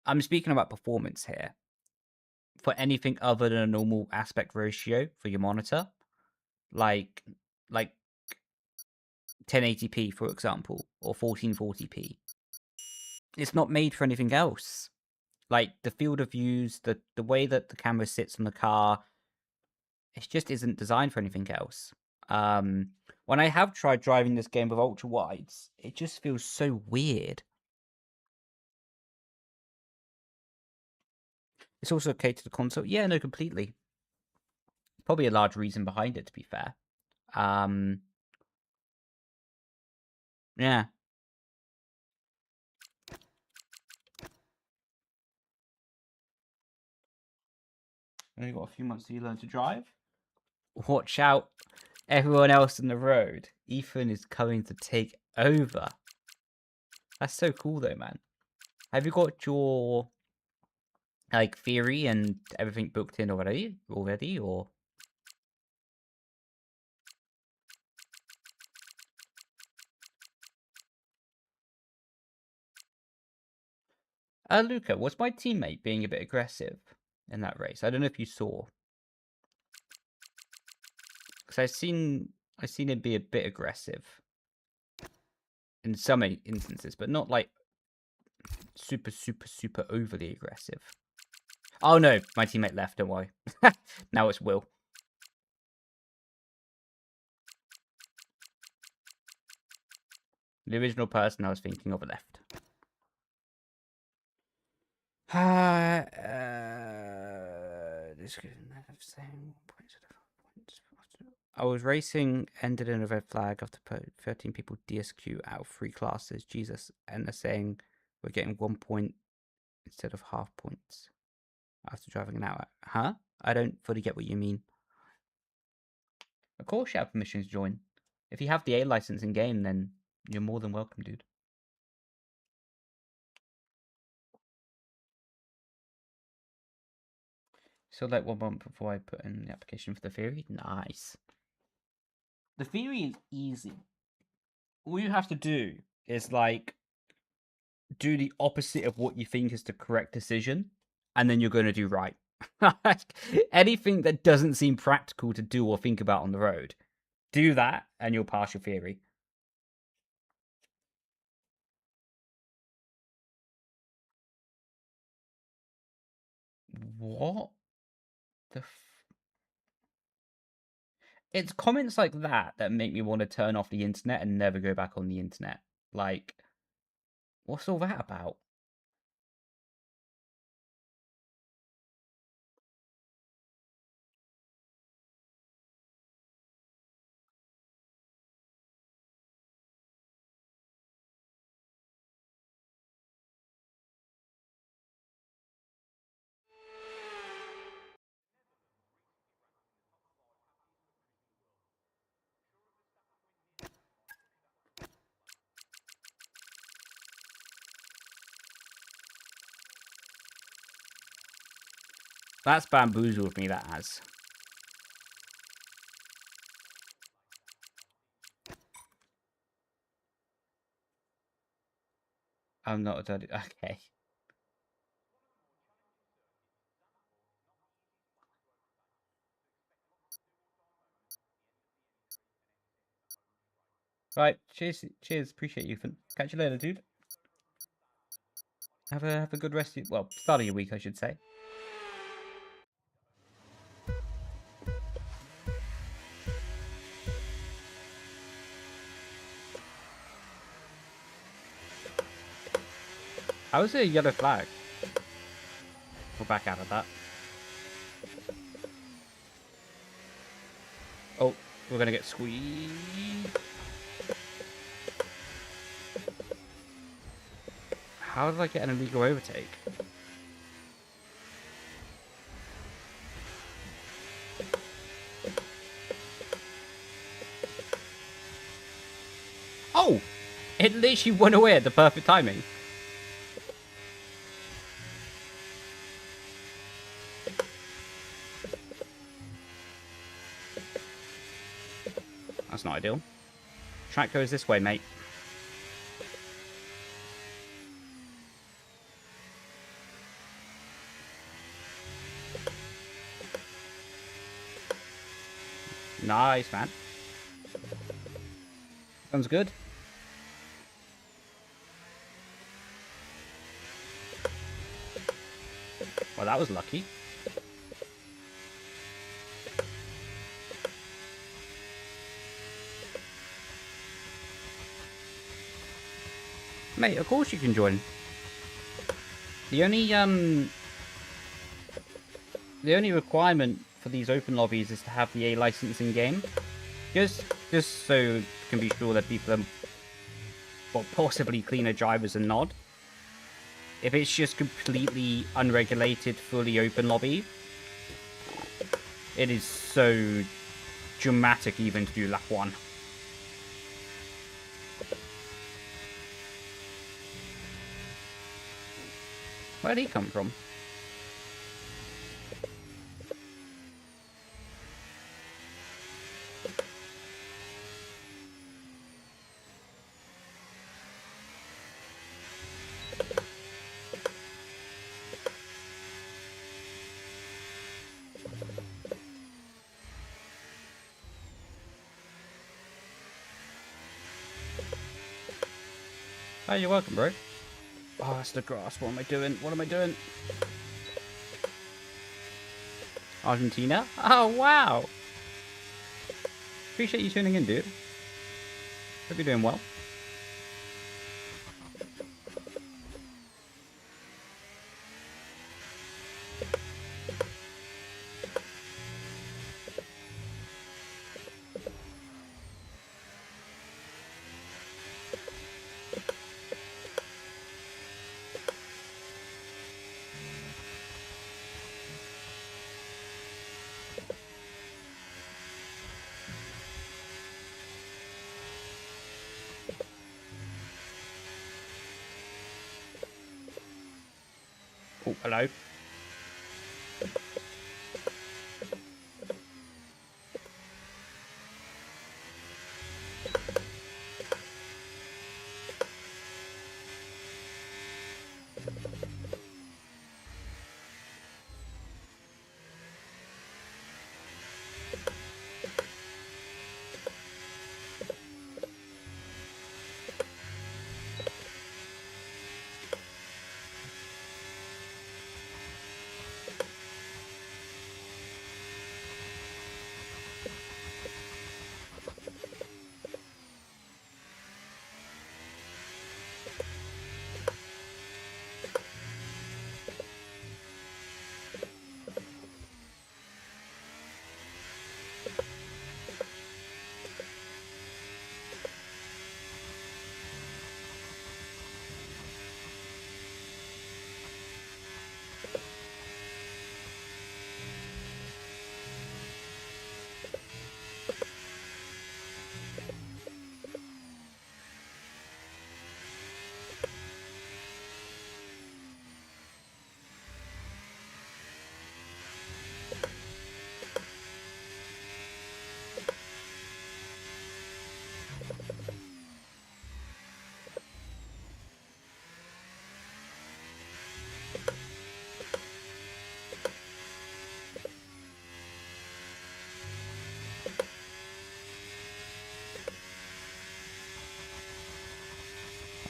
I'm speaking about performance here. For anything other than a normal aspect ratio for your monitor. Like 1080p, for example, or 1440p. It's not made for anything else. Like, the field of views, the way that the camera sits on the car, it just isn't designed for anything else. When I have tried driving this game with ultra wides, it just feels so weird. It's also okay to the console. Yeah, no, completely. Probably a large reason behind it, to be fair. Yeah. Only got a few months till you learn to drive. Watch out, everyone else on the road. Ethan is coming to take over. That's so cool, though, man. Have you got your like theory and everything booked in already, or? Luca, was my teammate being a bit aggressive in that race? I don't know if you saw. Because I seen him be a bit aggressive. In some instances, but not like super overly aggressive. Oh no, my teammate left, don't worry. Now it's Will. The original person I was thinking of left. I was racing, ended in a red flag after 13 people DSQ out of 3 classes. Jesus. And they're saying we're getting 1 point instead of half points after driving an hour. Huh? I don't fully get what you mean. Of course you have permission to join. If you have the A license in game, then you're more than welcome, dude. So like 1 month before I put in the application for the theory? Nice. The theory is easy. All you have to do is like do the opposite of what you think is the correct decision, and then you're going to do right. Anything that doesn't seem practical to do or think about on the road, do that and you'll pass your theory. What the It's comments like that that make me want to turn off the internet and never go back on the internet. Like, what's all that about? That's bamboozled me, that has. I'm not a dirty... Okay. Right, cheers, appreciate you. Catch you later, dude. Have a good rest of well, start of your week, I should say. How is it a yellow flag? We're back out of that. Oh, we're gonna get squeezed. How did I get an illegal overtake? Oh! It literally went away at the perfect timing. That's not ideal. Track goes this way, mate. Nice, man. Sounds good. Well, that was lucky. Mate, of course you can join. The only requirement for these open lobbies is to have the A license in game. Just so you can be sure that people are, well, possibly cleaner drivers and not. If it's just completely unregulated, fully open lobby, it is so dramatic even to do lap 1. Where'd he come from? Oh, you're welcome, bro. Oh, that's the grass. What am I doing? What am I doing? Argentina? Oh, wow. Appreciate you tuning in, dude. Hope you're doing well. Hello.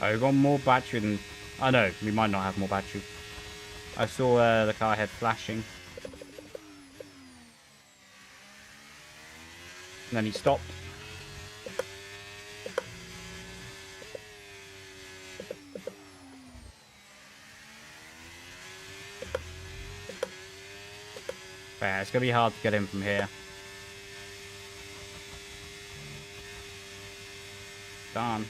I got more battery than... Oh no, we might not have more battery. I saw the car head flashing. And then he stopped. Yeah, it's going to be hard to get in from here. Darn.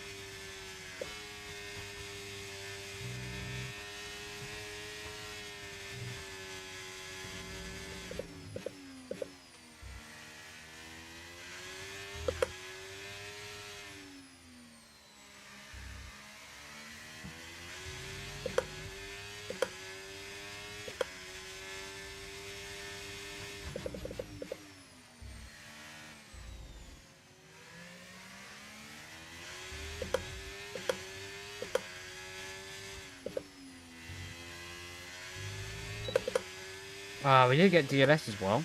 Ah, we did get DLS as well.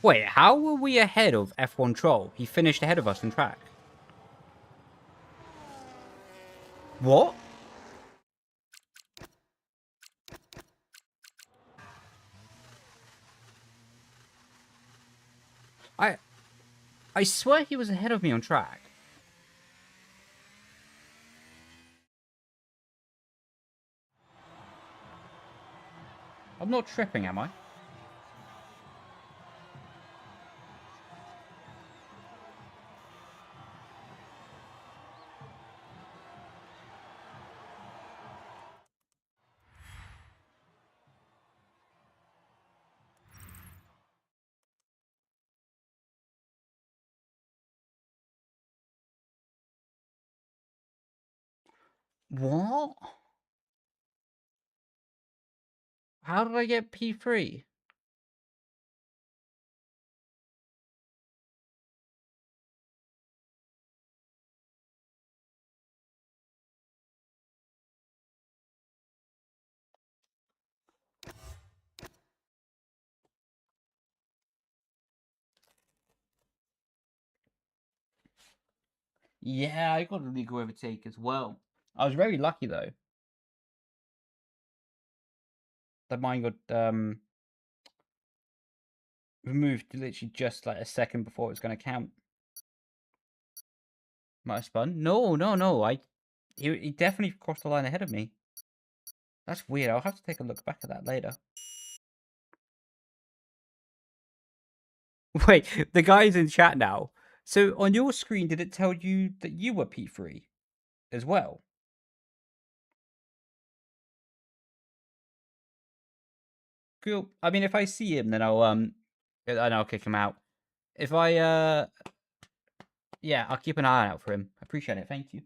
Wait, how were we ahead of F1 Troll? He finished ahead of us in track. What? I swear he was ahead of me on track. I'm not tripping, am I? What? How did I get P3? Yeah, I got a legal overtake as well. I was very lucky though. That mine got removed literally just like a second before it was going to count. Might have spun. No. He definitely crossed the line ahead of me. That's weird. I'll have to take a look back at that later. Wait, the guy's in chat now. So on your screen, did it tell you that you were P3 as well? Cool. I mean, if I see him, then I'll I know, I'll kick him out. If I, yeah, I'll keep an eye out for him. I appreciate it, thank you.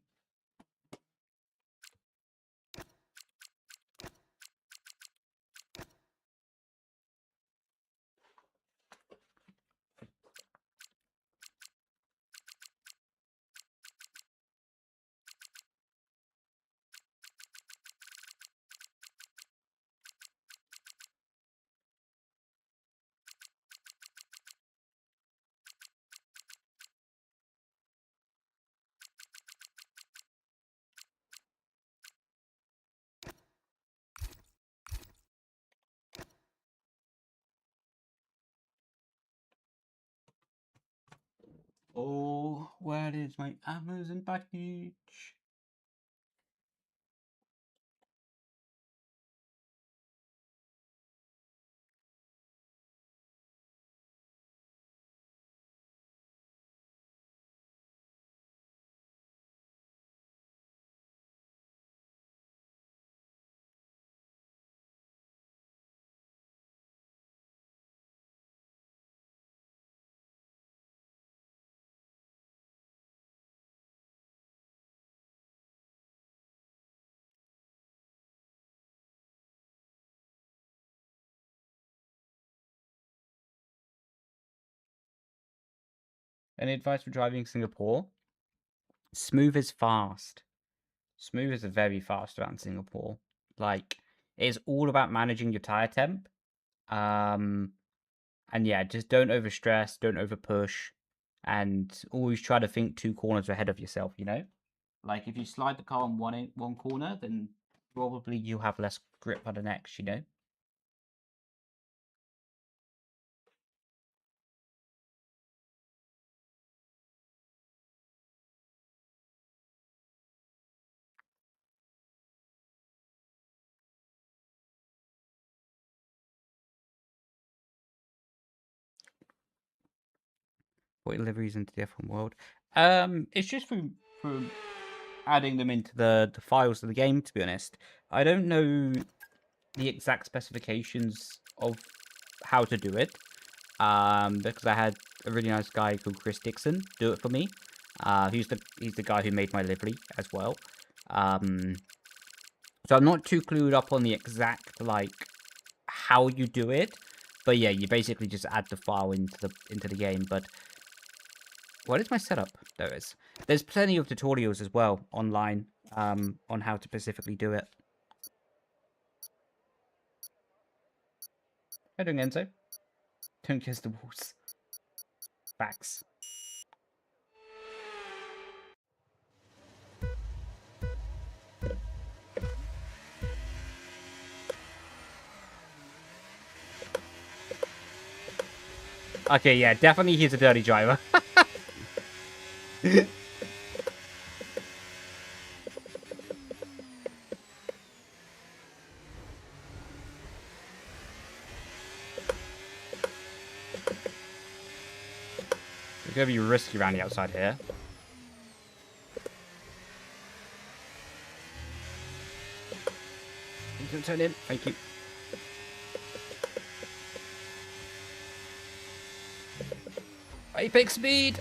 Oh, where is my Amazon package? Any advice for driving Singapore? Smooth is fast. Smooth is very fast around Singapore. Like, it's all about managing your tire temp. And yeah, just don't overstress, don't overpush, and always try to think 2 corners ahead of yourself, you know? Like, if you slide the car on one corner, then probably you have less grip on the next, you know? What liveries into the F1 world? It's just from adding them into the files of the game, to be honest. I don't know the exact specifications of how to do it. Because I had a really nice guy called Chris Dixon do it for me. He's the guy who made my livery as well. So I'm not too clued up on the exact like how you do it, but yeah, you basically just add the file into the game. But what is my setup? There is. There's plenty of tutorials as well online on how to specifically do it. How you doing, Enzo? Don't kiss the walls. Facts. Okay, yeah, definitely he's a dirty driver. It's gonna be risky around the outside here. You can turn in. Thank you. Apex speed.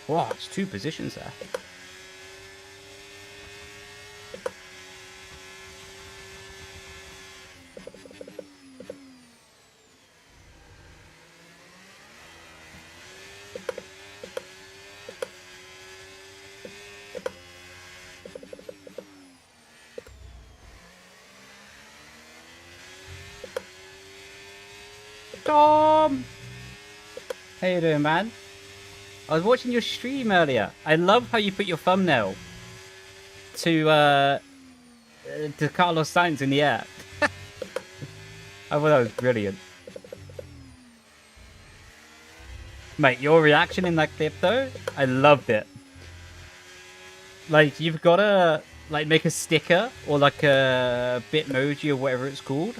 Wow, it's 2 positions there. Tom! How you doing, man? I was watching your stream earlier. I love how you put your thumbnail to Carlos Sainz in the air. I thought that was brilliant. Mate, your reaction in that clip, though, I loved it. Like, you've got to, like, make a sticker or, like, a Bitmoji or whatever it's called.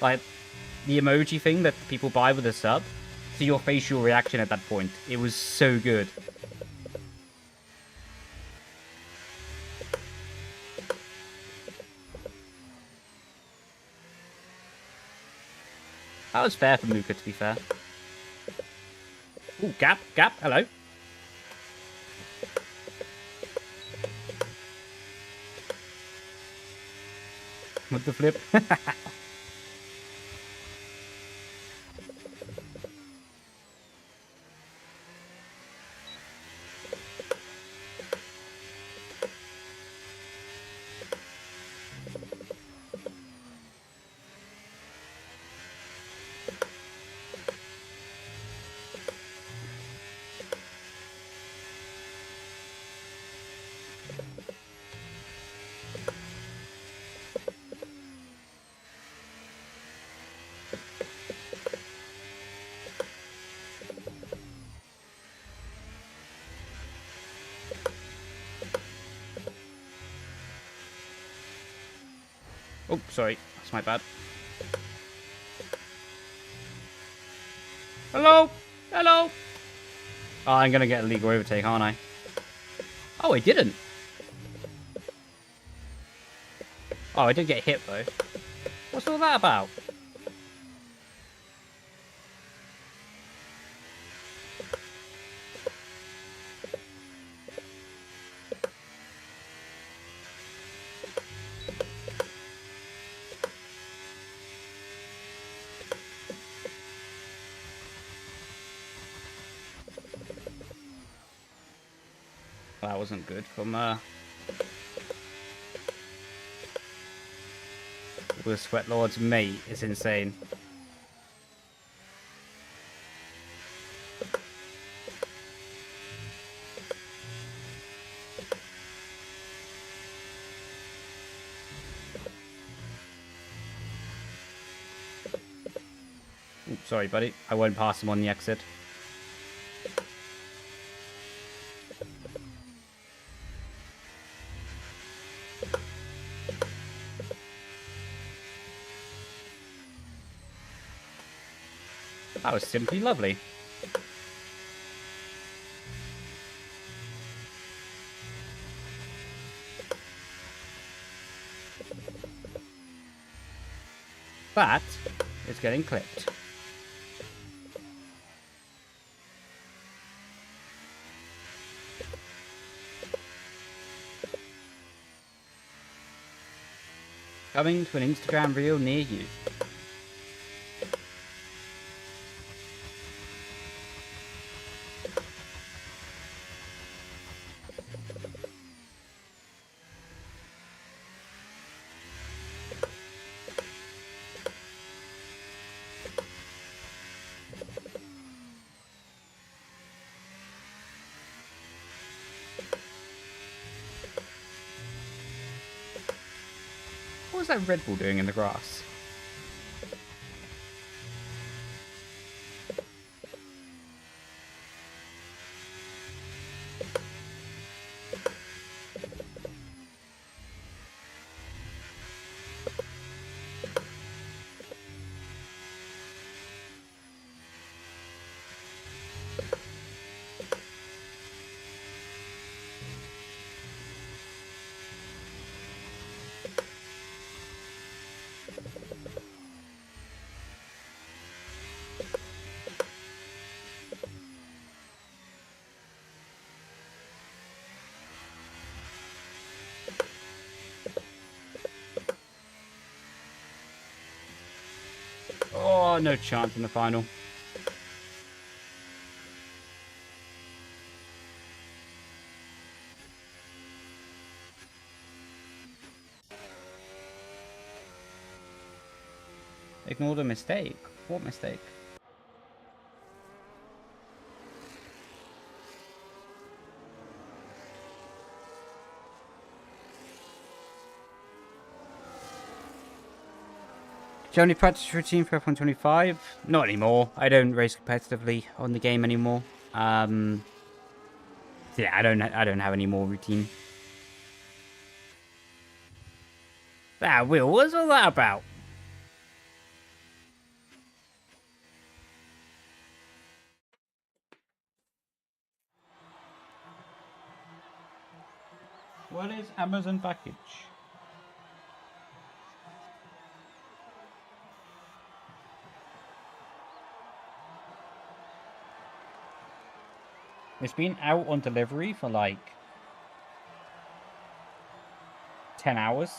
Like, the emoji thing that people buy with a sub. To your facial reaction at that point. It was so good. That was fair for Muka, to be fair. Ooh, Gap, hello. With the flip. Oh, sorry. That's my bad. Hello? Hello? Oh, I'm going to get a legal overtake, aren't I? Oh, I didn't. Oh, I did get hit, though. What's all that about? That wasn't good from the Sweat Lord's mate. It's insane. Oops, sorry, buddy. I won't pass him on the exit. That was simply lovely. That is getting clipped. Coming to an Instagram reel near you. What was that Red Bull doing in the grass? Oh, no chance in the final. Ignore the mistake. What mistake? Do you have any practice routine for F125? Not anymore. I don't race competitively on the game anymore. Yeah, I don't have any more routine. Ah, Will, what's all that about? What is Amazon package? It's been out on delivery for like 10 hours.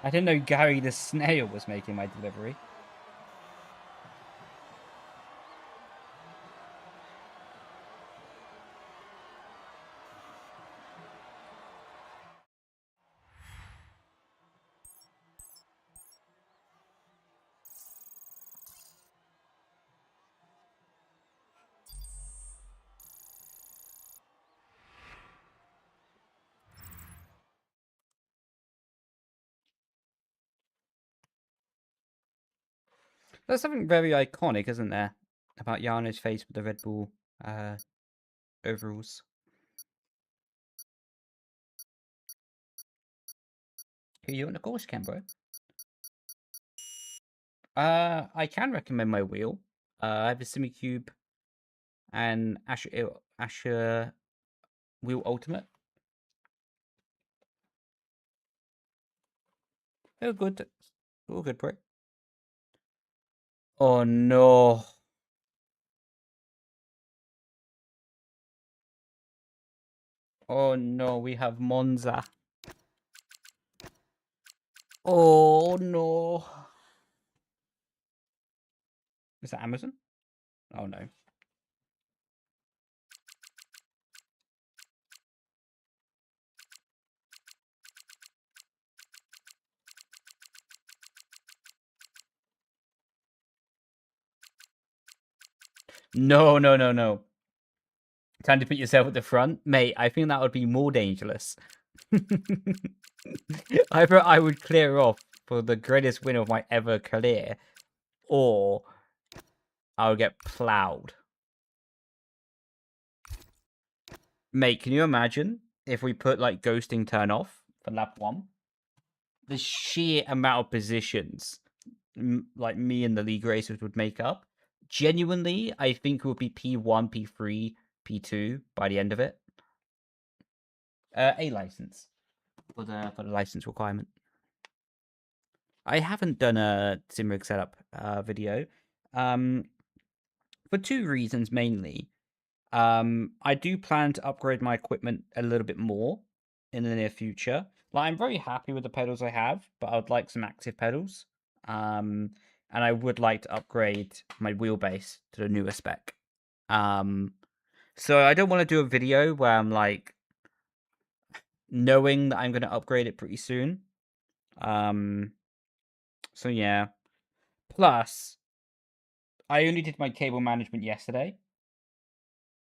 I didn't know Gary the Snail was making my delivery. There's something very iconic, isn't there, about Jarno's face with the Red Bull overalls. Who you on the course, Ken, bro? I can recommend my wheel. I have a Simucube and ascher wheel ultimate. They're good. All good, bro. Oh no. Oh no, we have Monza. Oh no. Is that Amazon? Oh no. No, no, no, no. Time to put yourself at the front? Mate, I think that would be more dangerous. Either I would clear off for the greatest win of my ever career, or I would get ploughed. Mate, can you imagine if we put like ghosting turn off for lap 1? The sheer amount of positions like me and the league racers would make up. Genuinely, I think it would be P1, P3, P2 by the end of it. A license for the license requirement. I haven't done a Simrig setup video for 2 reasons mainly. I do plan to upgrade my equipment a little bit more in the near future. Like, I'm very happy with the pedals I have, but I would like some active pedals. And I would like to upgrade my wheelbase to the newer spec. So I don't want to do a video where I'm like knowing that I'm going to upgrade it pretty soon. So yeah. Plus, I only did my cable management yesterday.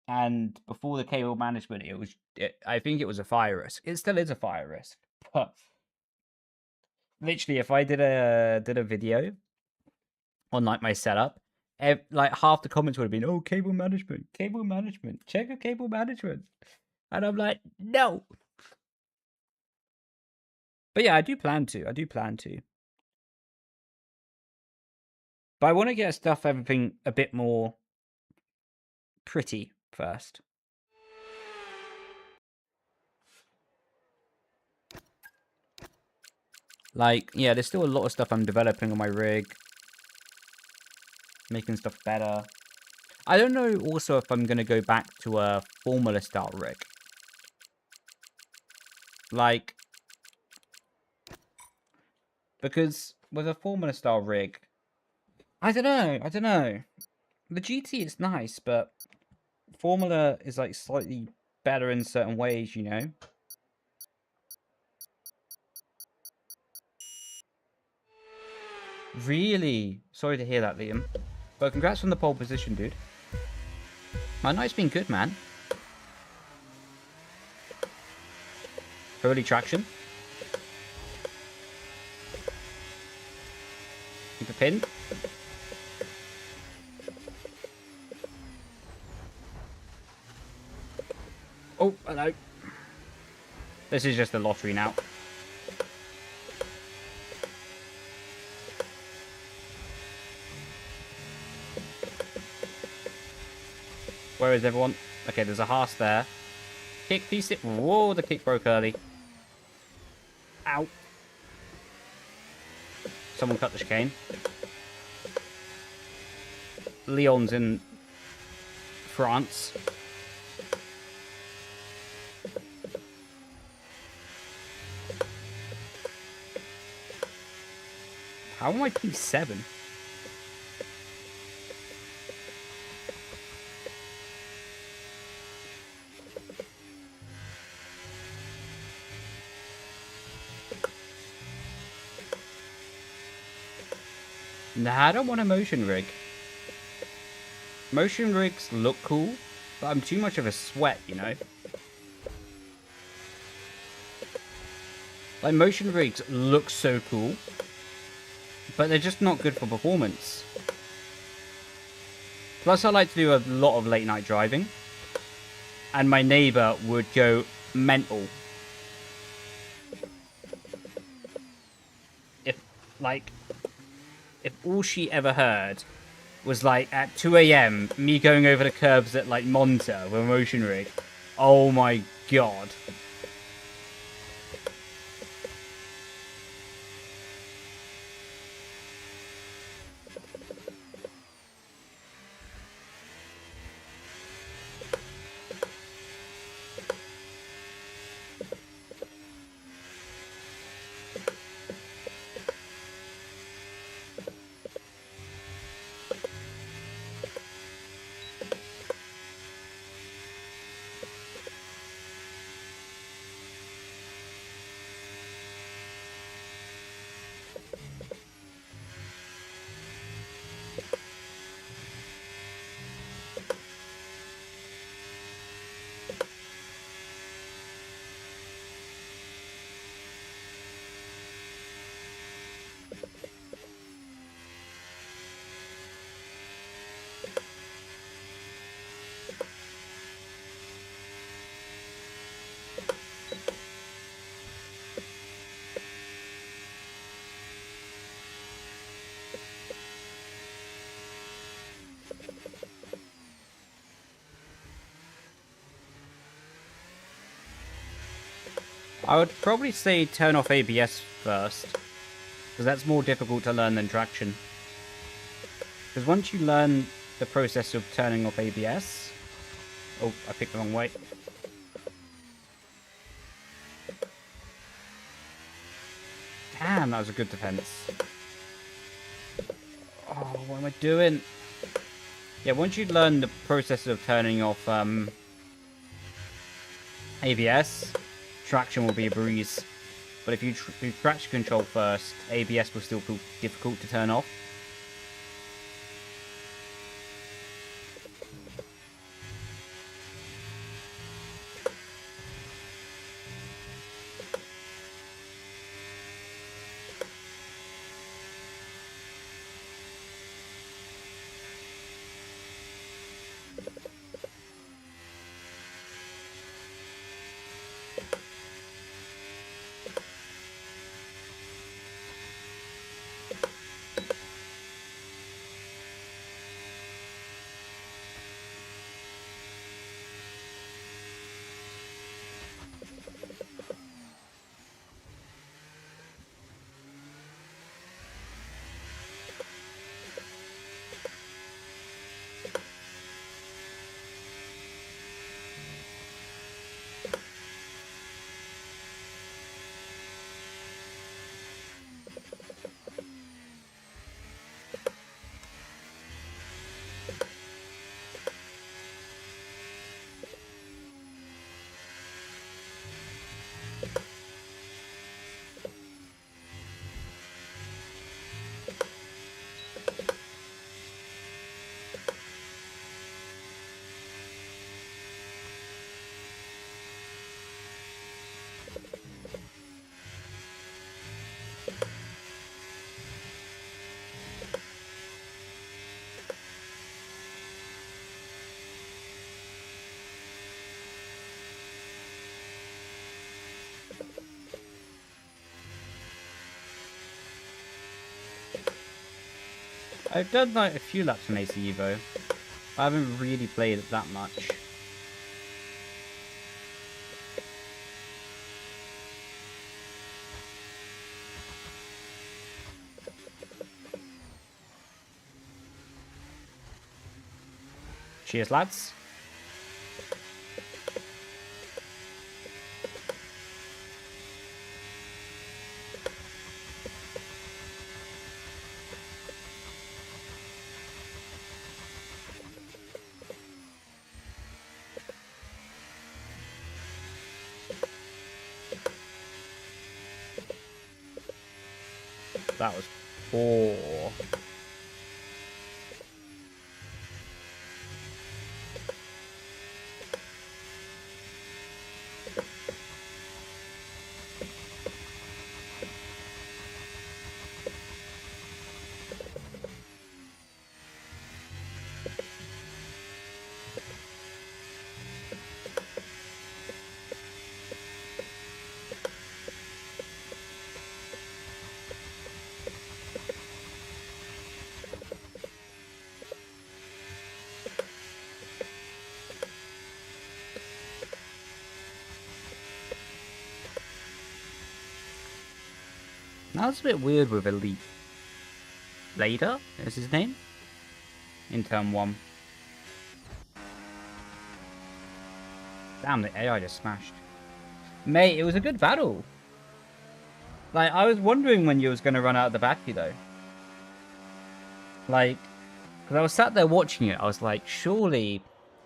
And before the cable management, I think it was a fire risk. It still is a fire risk. But literally, if I did a video on like my setup, like half the comments would have been, "Oh, cable management, check your cable management," and I'm like, no. But yeah, I do plan to. But I want to get everything a bit more pretty first. Like, yeah, there's still a lot of stuff I'm developing on my rig. Making stuff better. I don't know also if I'm going to go back to a Formula style rig. Like, because with a Formula style rig, I don't know. The GT is nice, but Formula is like slightly better in certain ways, you know? Really? Sorry to hear that, Liam. But congrats on the pole position, dude. My night's been good, man. Early traction. Keep it pinned. Oh, hello. This is just the lottery now. Where is everyone? Okay, there's a Haas there. Kick, piece it. Whoa, the kick broke early. Ow. Someone cut the chicane. Leon's in France. How am I P7? Nah, I don't want a motion rig. Motion rigs look cool, but I'm too much of a sweat, you know? Like, motion rigs look so cool, but they're just not good for performance. Plus, I like to do a lot of late night driving, and my neighbor would go mental if all she ever heard was, like, at 2 AM, me going over the curbs at, like, Monza with a motion rig. Oh my god. I would probably say turn off ABS first, because that's more difficult to learn than traction. Because once you learn the process of turning off ABS... Oh, I picked the wrong way. Damn, that was a good defense. Oh, what am I doing? Yeah, once you learn the process of turning off ABS, traction will be a breeze. But if you do traction control first, ABS will still feel difficult to turn off. I've done like a few laps on AC Evo. I haven't really played it that much. Cheers, lads. That was poor. That was a bit weird with Elite. Later is his name? In turn 1. Damn, the AI just smashed. Mate, it was a good battle. Like, I was wondering when you was going to run out of the battery, though. Like, because I was sat there watching it, I was like, surely,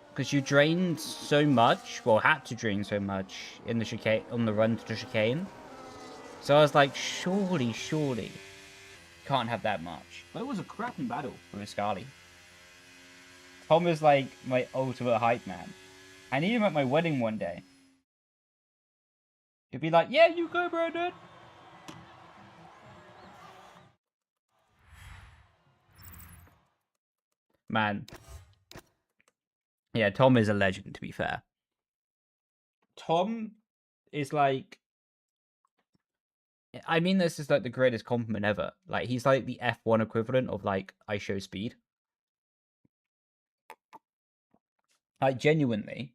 because you drained so much, well, had to drain so much in the chicane, on the run to the chicane. So I was like, surely, can't have that much. But it was a cracking battle with Ascali. Tom is like my ultimate hype man. I need him at my wedding one day. He'll be like, yeah, you go, Brendon. Man. Yeah, Tom is a legend, to be fair. Tom is like... I mean, this is like the greatest compliment ever. Like, he's like the F1 equivalent of like, I show speed. Like, genuinely.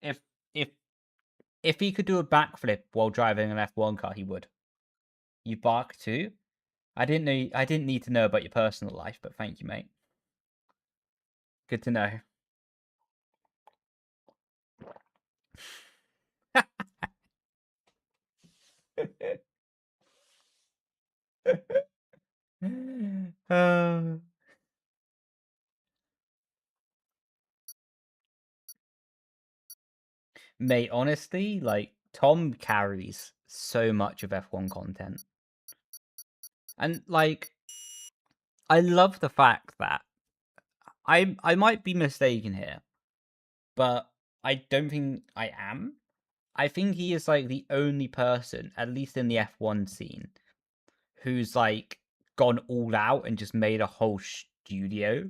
If he could do a backflip while driving an F1 car, he would. You bark too? I didn't need to know about your personal life, but thank you, mate. Good to know. Mate, honestly, like, Tom carries so much of F1 content. And, like, I love the fact that I might be mistaken here, but I don't think I am. I think he is, like, the only person, at least in the F1 scene, who's, like, gone all out and just made a whole studio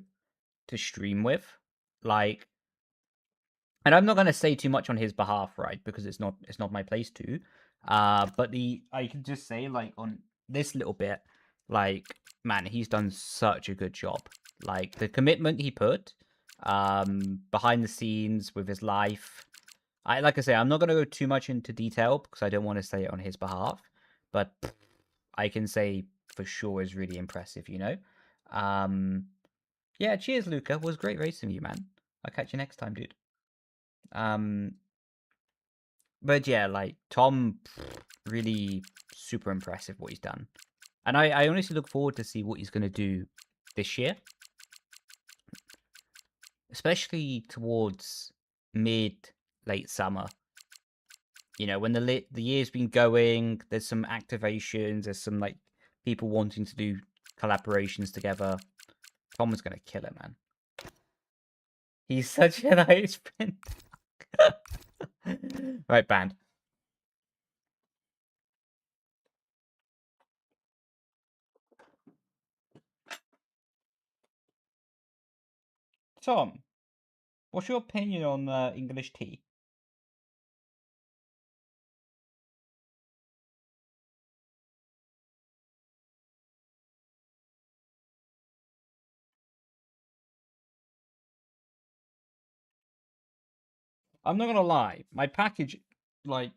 to stream with. Like, and I'm not going to say too much on his behalf, right? Because it's not my place to. But I can just say, like, on this little bit, like, man, he's done such a good job. Like, the commitment he put behind the scenes with his life. Like I say, I'm not going to go too much into detail because I don't want to say it on his behalf. But I can say for sure is really impressive, you know? Yeah, cheers, Luca. It was great racing you, man. I'll catch you next time, dude. But yeah, like, Tom, really super impressive what he's done. And I honestly look forward to see what he's going to do this year. Especially towards late summer. You know, when the year's been going, there's some activations, there's some, like, people wanting to do collaborations together. Tom is going to kill it, man. He's such an ice sprint. Right, banned. Tom, what's your opinion on English tea? I'm not gonna lie. My package, like,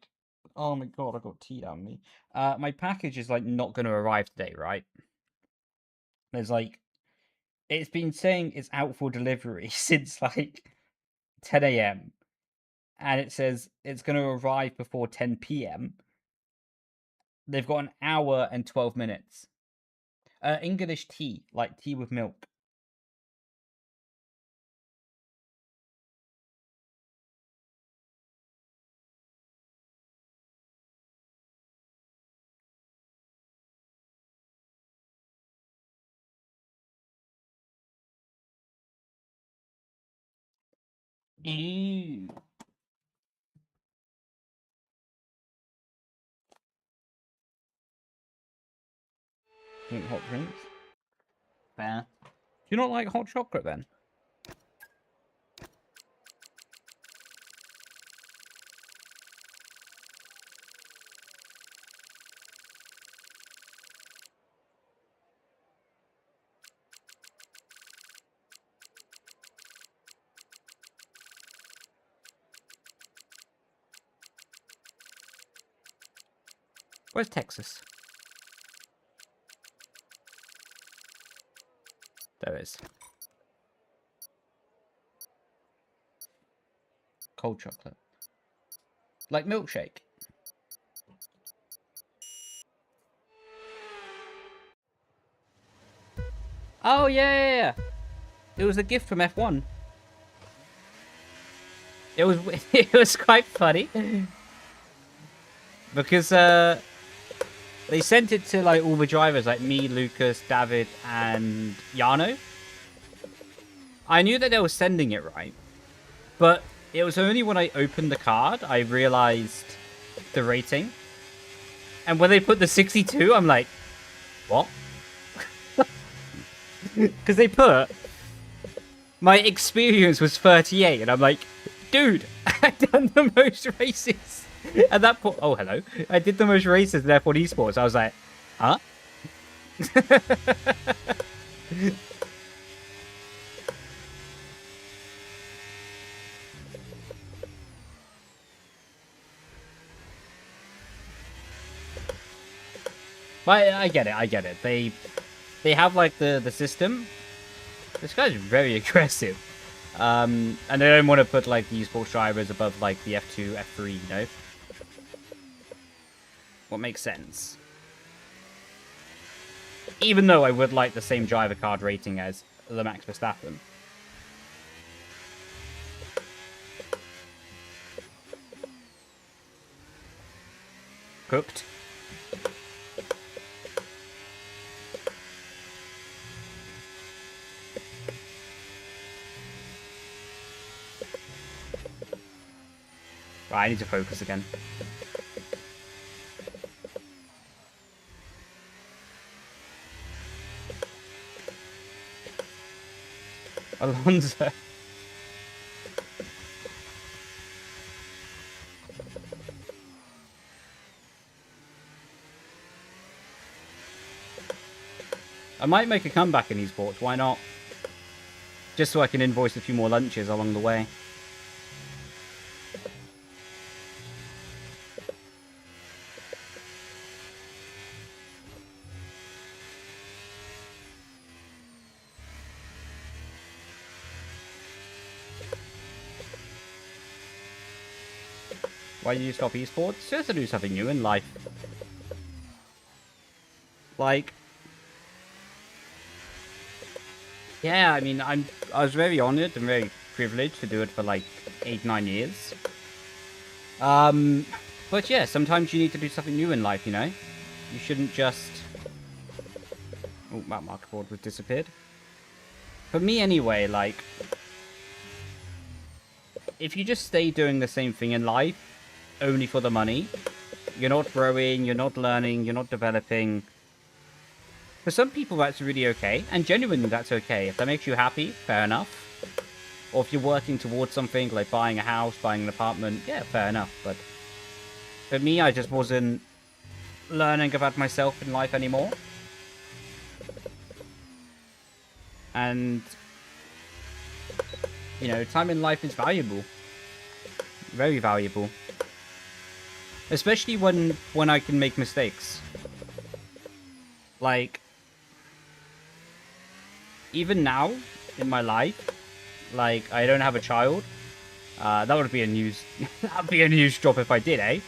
oh my god, I got tea down me. My package is like not gonna arrive today, right? There's like, it's been saying it's out for delivery since like 10 a.m. and it says it's gonna arrive before 10 p.m. They've got an hour and 12 minutes. English tea, like tea with milk. Ew. Drink hot drinks? Fair. Do you not like hot chocolate then? Where's Texas? There is. Cold chocolate. Like milkshake. Oh, yeah. It was a gift from F1. It was it was quite funny. Because they sent it to like all the drivers, like me, Lucas, David, and Yano. I knew that they were sending it, right? But it was only when I opened the card I realized the rating. And when they put the 62, I'm like, what? Because they put, my experience was 38, and I'm like, dude, I've done the most races. At that point, oh, hello. I did the most races in F1 Esports. I was like, huh? But I get it. They have like the system. This guy's very aggressive. And they don't want to put like the esports drivers above like the F2, F3, you know? What makes sense. Even though I would like the same driver card rating as the Max Verstappen. Cooked. Right, I need to focus again. Alonso. I might make a comeback in esports, why not? Just so I can invoice a few more lunches along the way. Why did you stop esports? Just to do something new in life. Like, yeah, I mean, I was very honored and very privileged to do it for like 8-9 years. But yeah, sometimes you need to do something new in life, you know? You shouldn't just... Oh, that marker board was disappeared. For me anyway, like, if you just stay doing the same thing in life, only for the money, you're not growing, you're not learning, you're not developing. For some people, that's really okay, and genuinely, that's okay. If that makes you happy, fair enough. Or if you're working towards something, like buying a house, buying an apartment, yeah, fair enough. But for me, I just wasn't learning about myself in life anymore. And, you know, time in life is valuable. Very valuable. Especially when I can make mistakes. Like, even now in my life, like, I don't have a child. That would be a news. That'd be a news drop if I did, eh?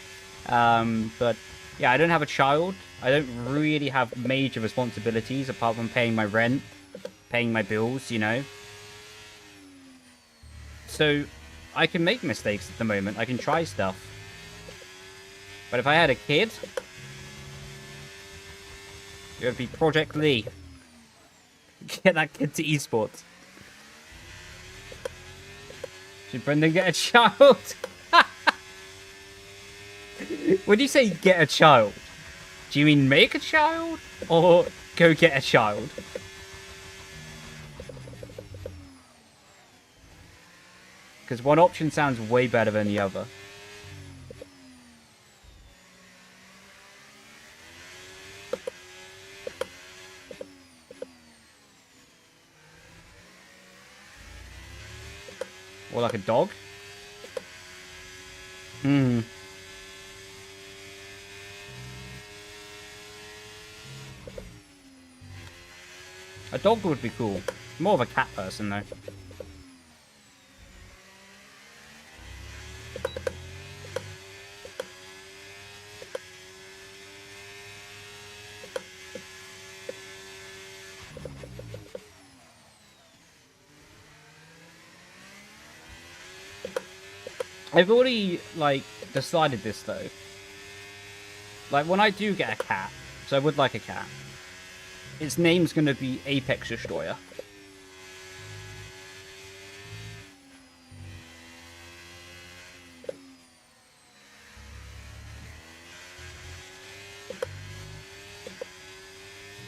But yeah, I don't have a child. I don't really have major responsibilities apart from paying my rent, paying my bills, you know. So I can make mistakes at the moment. I can try stuff. But if I had a kid, it would be Project Leigh. Get that kid to esports. Should Brendon get a child? When you say get a child, do you mean make a child? Or go get a child? Because one option sounds way better than the other. Or like a dog? Hmm. A dog would be cool. More of a cat person, though. I've already, like, decided this, though. Like, when I do get a cat, so I would like a cat, its name's going to be Apex Destroyer.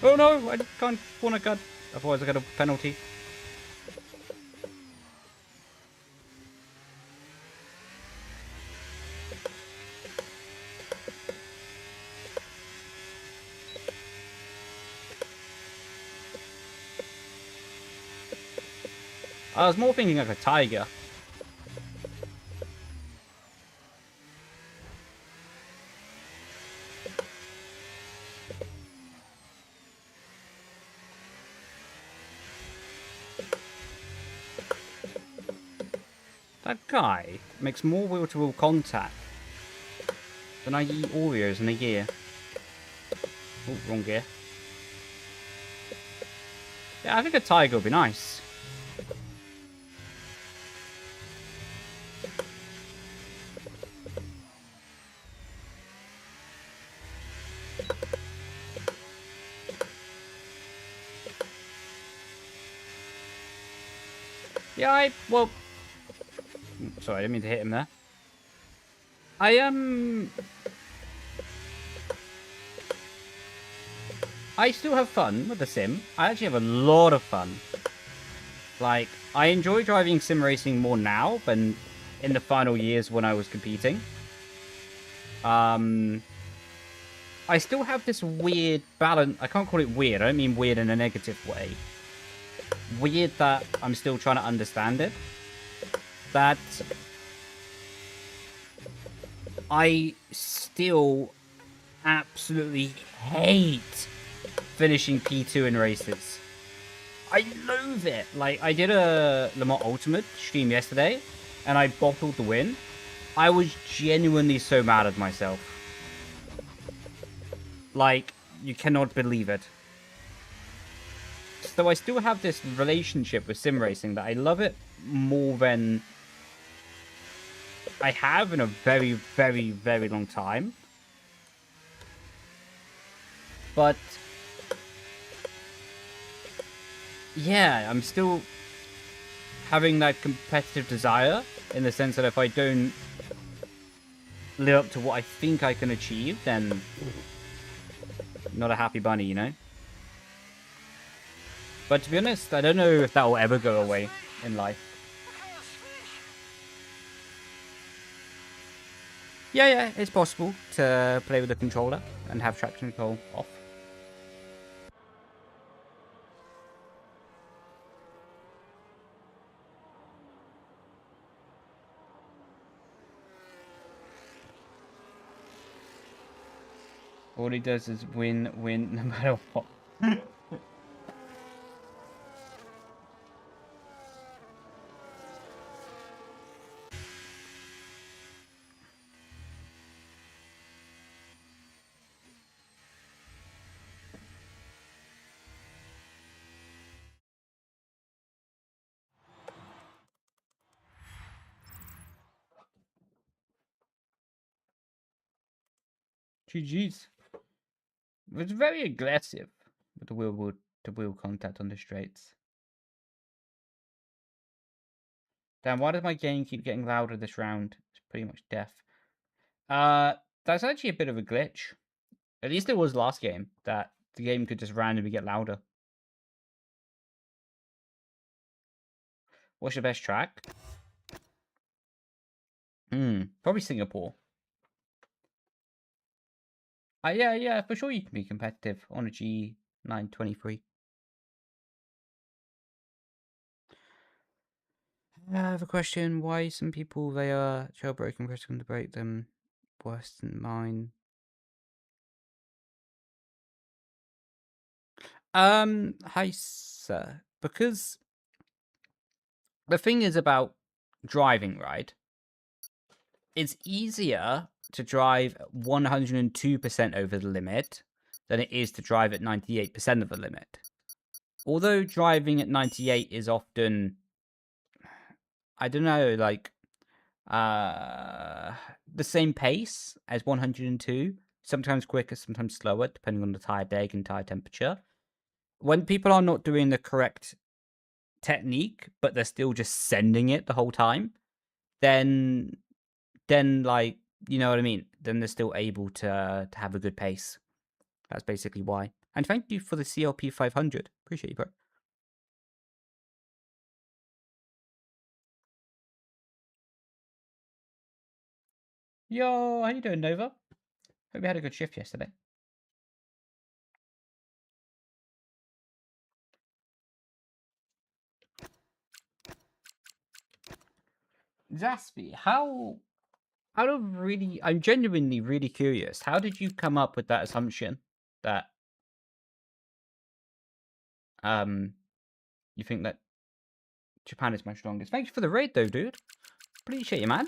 Oh no, I can't want a gun. Otherwise I get a penalty. I was more thinking like a tiger. That guy makes more wheel-to-wheel contact than I eat Oreos in a year. Oh, wrong gear. Yeah, I think a tiger would be nice. Yeah, well... Sorry, I didn't mean to hit him there. I still have fun with the sim. I actually have a lot of fun. Like, I enjoy driving sim racing more now than in the final years when I was competing. I still have this weird balance. I can't call it weird. I don't mean weird in a negative way. Weird that I'm still trying to understand it. That I still absolutely hate finishing P2 in races. I loathe it. Like, I did a Le Mans Ultimate stream yesterday, and I bottled the win. I was genuinely so mad at myself. Like, you cannot believe it. So I still have this relationship with sim racing that I love it more than I have in a very, very, very long time. But yeah, I'm still having that competitive desire in the sense that if I don't live up to what I think I can achieve, then not a happy bunny, you know? But to be honest, I don't know if that will ever go away in life. Yeah, it's possible to play with the controller and have traction control off. All he does is win no matter what. GG's. It was very aggressive with the wheel contact on the straights. Damn, why does my game keep getting louder this round? It's pretty much deaf. That's actually a bit of a glitch. At least it was last game that the game could just randomly get louder. What's your best track? Probably Singapore. Yeah, for sure you can be competitive on a G923. I have a question. Why some people, they are jailbroken, critical to break them worse than mine? Hi, sir. Because the thing is about driving, right? It's easier to drive 102% over the limit than it is to drive at 98% of the limit. Although driving at 98 is often, I don't know, like the same pace as 102, sometimes quicker, sometimes slower, depending on the tire deg and tire temperature. When people are not doing the correct technique, but they're still just sending it the whole time, then like, you know what I mean? Then they're still able to have a good pace. That's basically why. And thank you for the CLP 500. Appreciate you, bro. Yo, how you doing, Nova? Hope you had a good shift yesterday. Zaspy, I'm genuinely really curious. How did you come up with that assumption that you think that Japan is my strongest? Thanks for the raid though, dude. Appreciate you, man.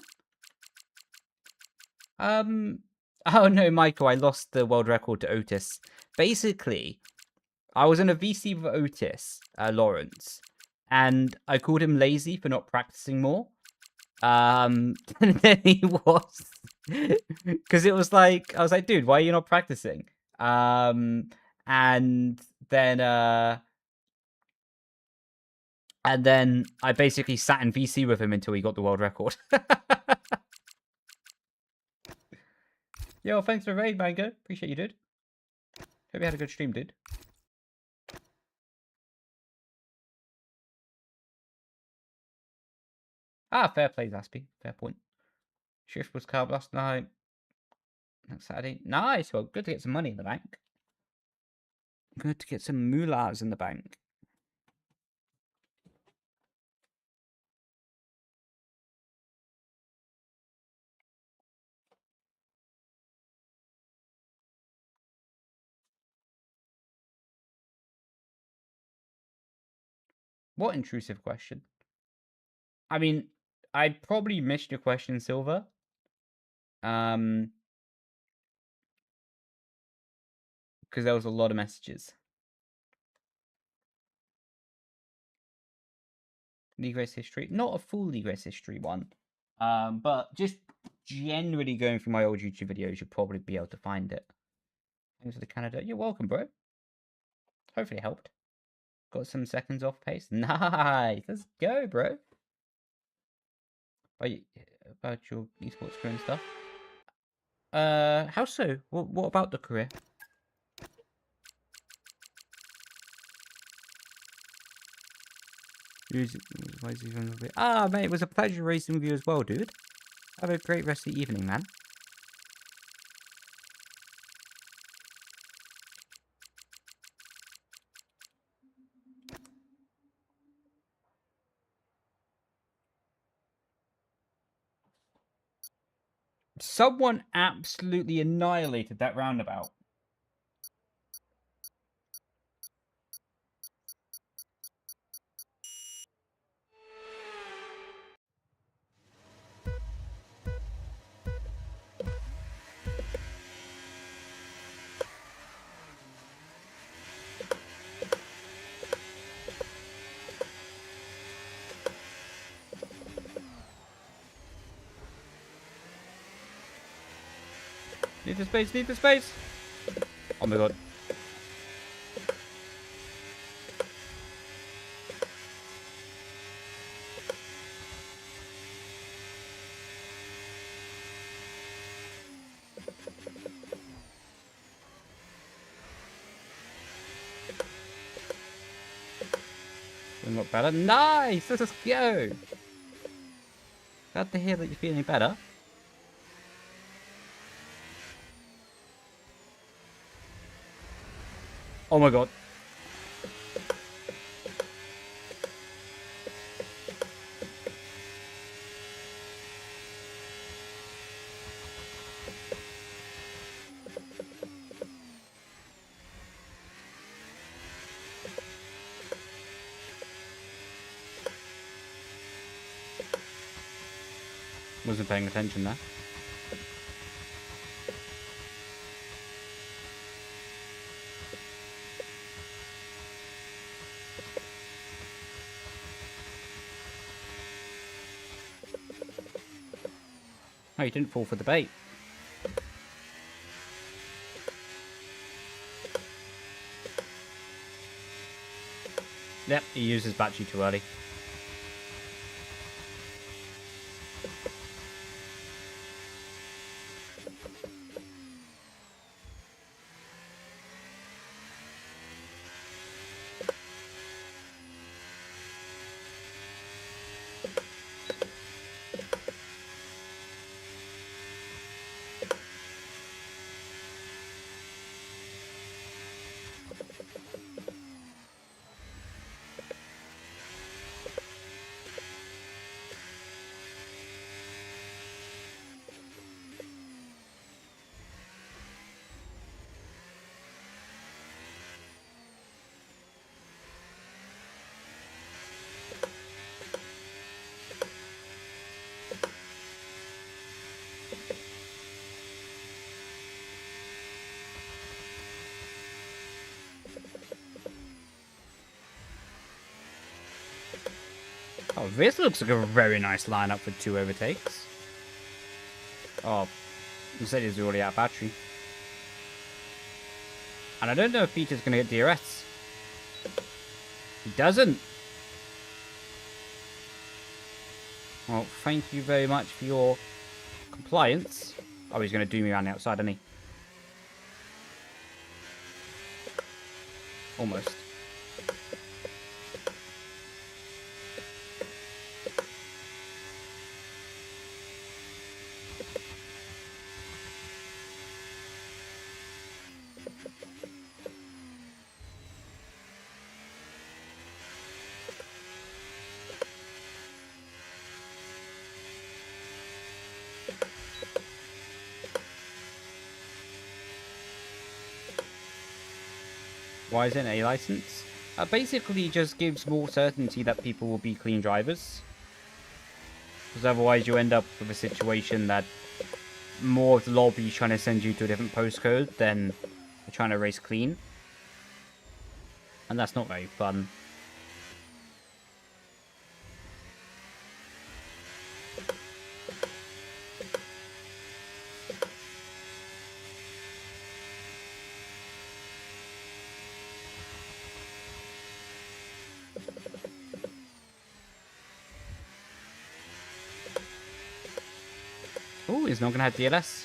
Oh no, Michael, I lost the world record to Otis. Basically, I was in a VC with Otis, Lawrence, and I called him lazy for not practicing more. And then he was, because it was like, I was like, dude, why are you not practicing? And then I basically sat in VC with him until he got the world record. Yo, thanks for the raid, Mango. Appreciate you, dude. Hope you had a good stream, dude. Ah, fair play, Zaspy. Fair point. Shift was carved last night. Next Saturday. Nice. Well, good to get some money in the bank. Good to get some moolahs in the bank. What intrusive question? I mean, I probably missed your question, Silver. Because there was a lot of messages. League Race history, not a full League Race history one, but just generally going through my old YouTube videos, you'll probably be able to find it. Thanks for the Canada. You're welcome, bro. Hopefully it helped. Got some seconds off pace. Nice. Let's go, bro. About your esports career and stuff. How so? What about the career? Ah, mate, it was a pleasure racing with you as well, dude. Have a great rest of the evening, man. Someone absolutely annihilated that roundabout. Need the space, need the space! Oh my god. Feeling a lot better. Nice! Let's go! Glad to hear that you're feeling better. Oh my god. Wasn't paying attention there. Oh, you didn't fall for the bait. Yep, he used his battery too early. Oh, this looks like a very nice lineup for 2 overtakes. Oh, Mercedes is already out of battery. And I don't know if Peter's going to get DRS. He doesn't. Well, thank you very much for your compliance. Oh, he's going to do me around the outside, isn't he? Almost. Why is it an A license? Basically just gives more certainty that people will be clean drivers. Because otherwise you end up with a situation that more of the lobby is trying to send you to a different postcode than they're trying to race clean. And that's not very fun. Oh, he's not going to have DLS.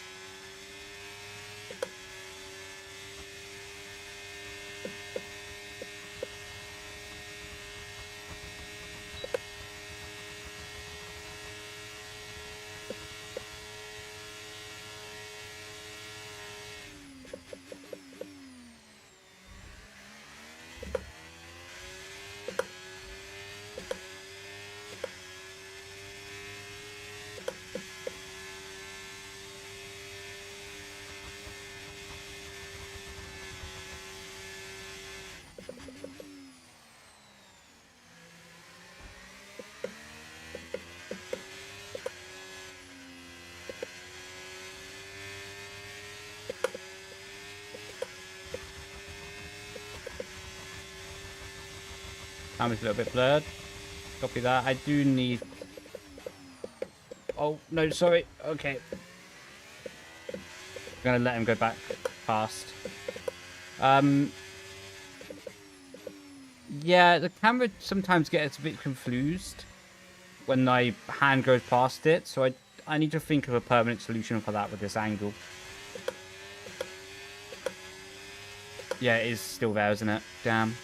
Time is a little bit blurred. Copy that. I do need... Oh, no, sorry. Okay. I'm gonna let him go back fast. Yeah, the camera sometimes gets a bit confused when my hand goes past it, so I need to think of a permanent solution for that with this angle. Yeah, it is still there, isn't it? Damn.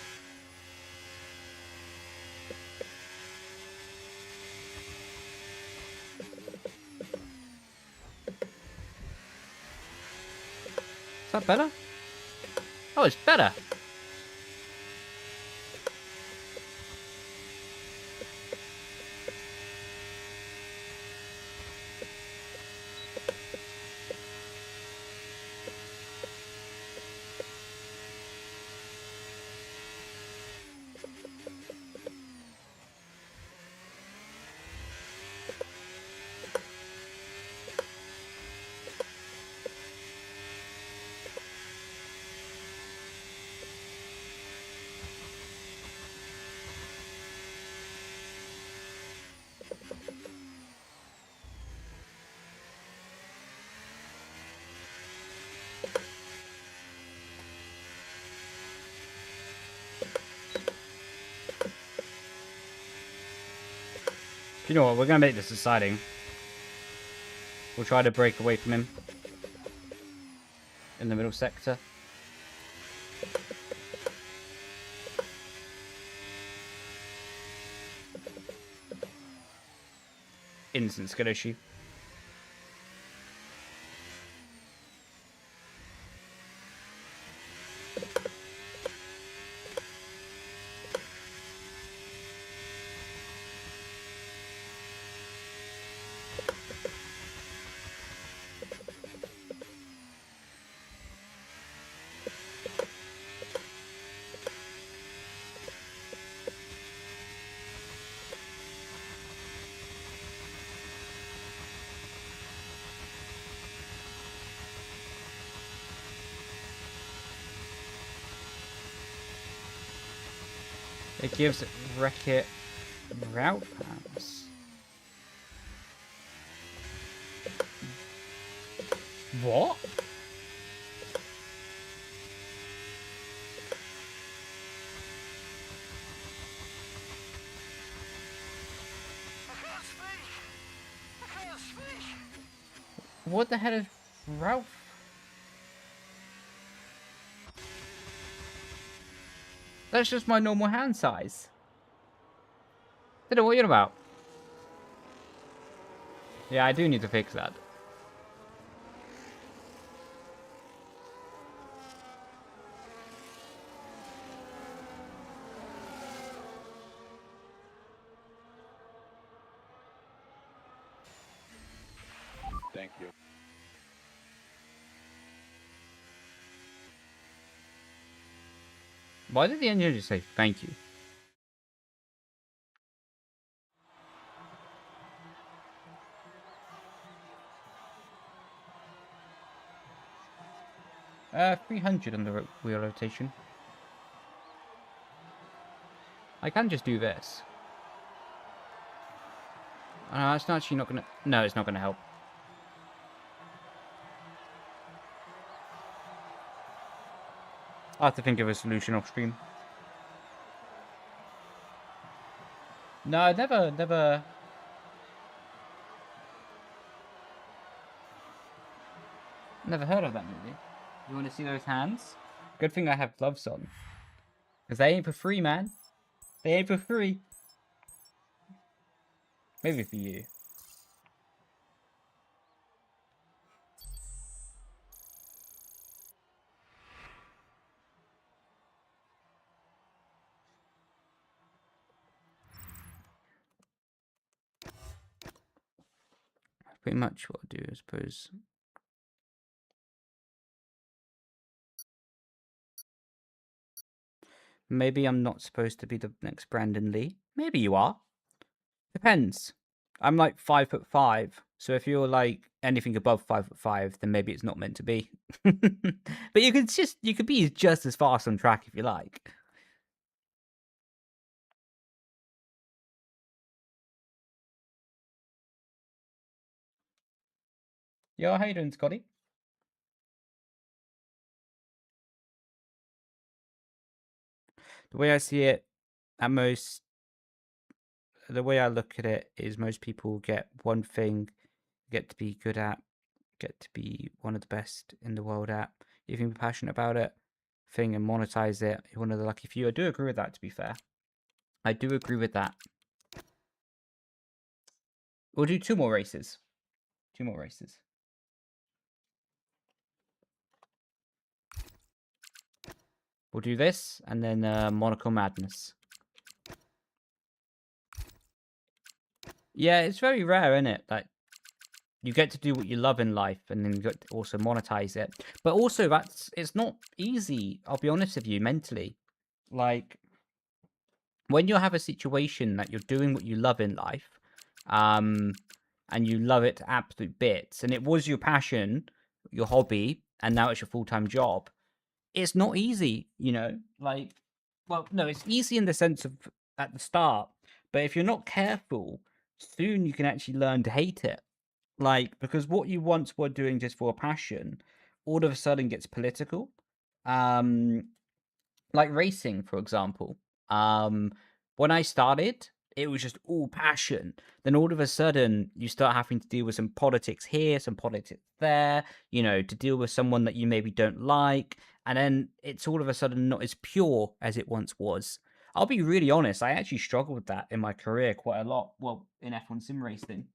Is that better? Oh, it's better. You know what? We're gonna make this exciting. We'll try to break away from him in the middle sector. Instant skill issue. It gives Wreck-It route pass. What? What the hell is Ralph? That's just my normal hand size. Don't know what you're about. Yeah, I do need to fix that. Thank you. Why did the engineer just say thank you? Uh, 300 on the wheel rotation. I can just do this. It's not actually not gonna... No, it's not gonna help. I'll have to think of a solution off stream. No, never... Never heard of that movie. You want to see those hands? Good thing I have gloves on. Because they ain't for free, man. They ain't for free. Maybe for you. Pretty much what I'll do, I suppose. Maybe I'm not supposed to be the next Brendon Leigh. Maybe you are. Depends. I'm like 5'5", so if you're like anything above 5'5", then maybe it's not meant to be. But you could be just as fast on track if you like. Yo, how you doing, Scotty? The way I see it, the way I look at it is most people get one thing, get to be good at, get to be one of the best in the world at. If you're passionate about it, thing and monetize it, you're one of the lucky few. I do agree with that, to be fair. I do agree with that. We'll do 2 more races. 2 more races. We'll do this, and then Monaco Madness. Yeah, it's very rare, isn't it? Like, you get to do what you love in life, and then you get to also monetize it. But also, it's not easy, I'll be honest with you, mentally. Like, when you have a situation that you're doing what you love in life, and you love it to absolute bits, and it was your passion, your hobby, and now it's your full-time job, it's not easy, you know? Like, well, no, it's easy in the sense of at the start, but if you're not careful, soon you can actually learn to hate it. Like, because what you once were doing just for a passion, all of a sudden gets political. Like racing, for example. When I started, it was just all passion. Then all of a sudden, you start having to deal with some politics here, some politics there, you know, to deal with someone that you maybe don't like. And then it's all of a sudden not as pure as it once was. I'll be really honest, I actually struggled with that in my career quite a lot. Well, in F1 sim racing.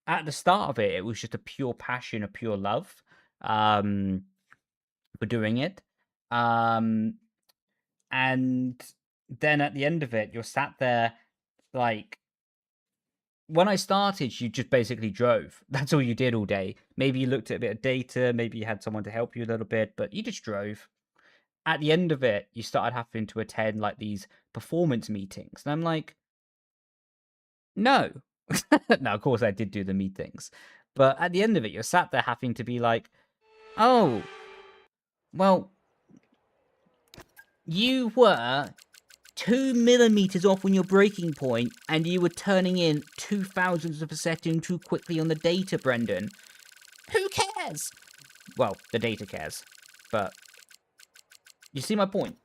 At the start of it, it was just a pure passion, a pure love for doing it. And then at the end of it, you're sat there like, when I started, you just basically drove. That's all you did all day. Maybe you looked at a bit of data, maybe you had someone to help you a little bit, but you just drove. At the end of it, you started having to attend like these performance meetings. And I'm like, no. Now, of course, I did do the meetings. But at the end of it, you're sat there having to be like, oh, well, you were 2 millimeters off on your braking point, and you were turning in 0.002 of a second too quickly on the data, Brendon. Who cares? Well, the data cares, but you see my point.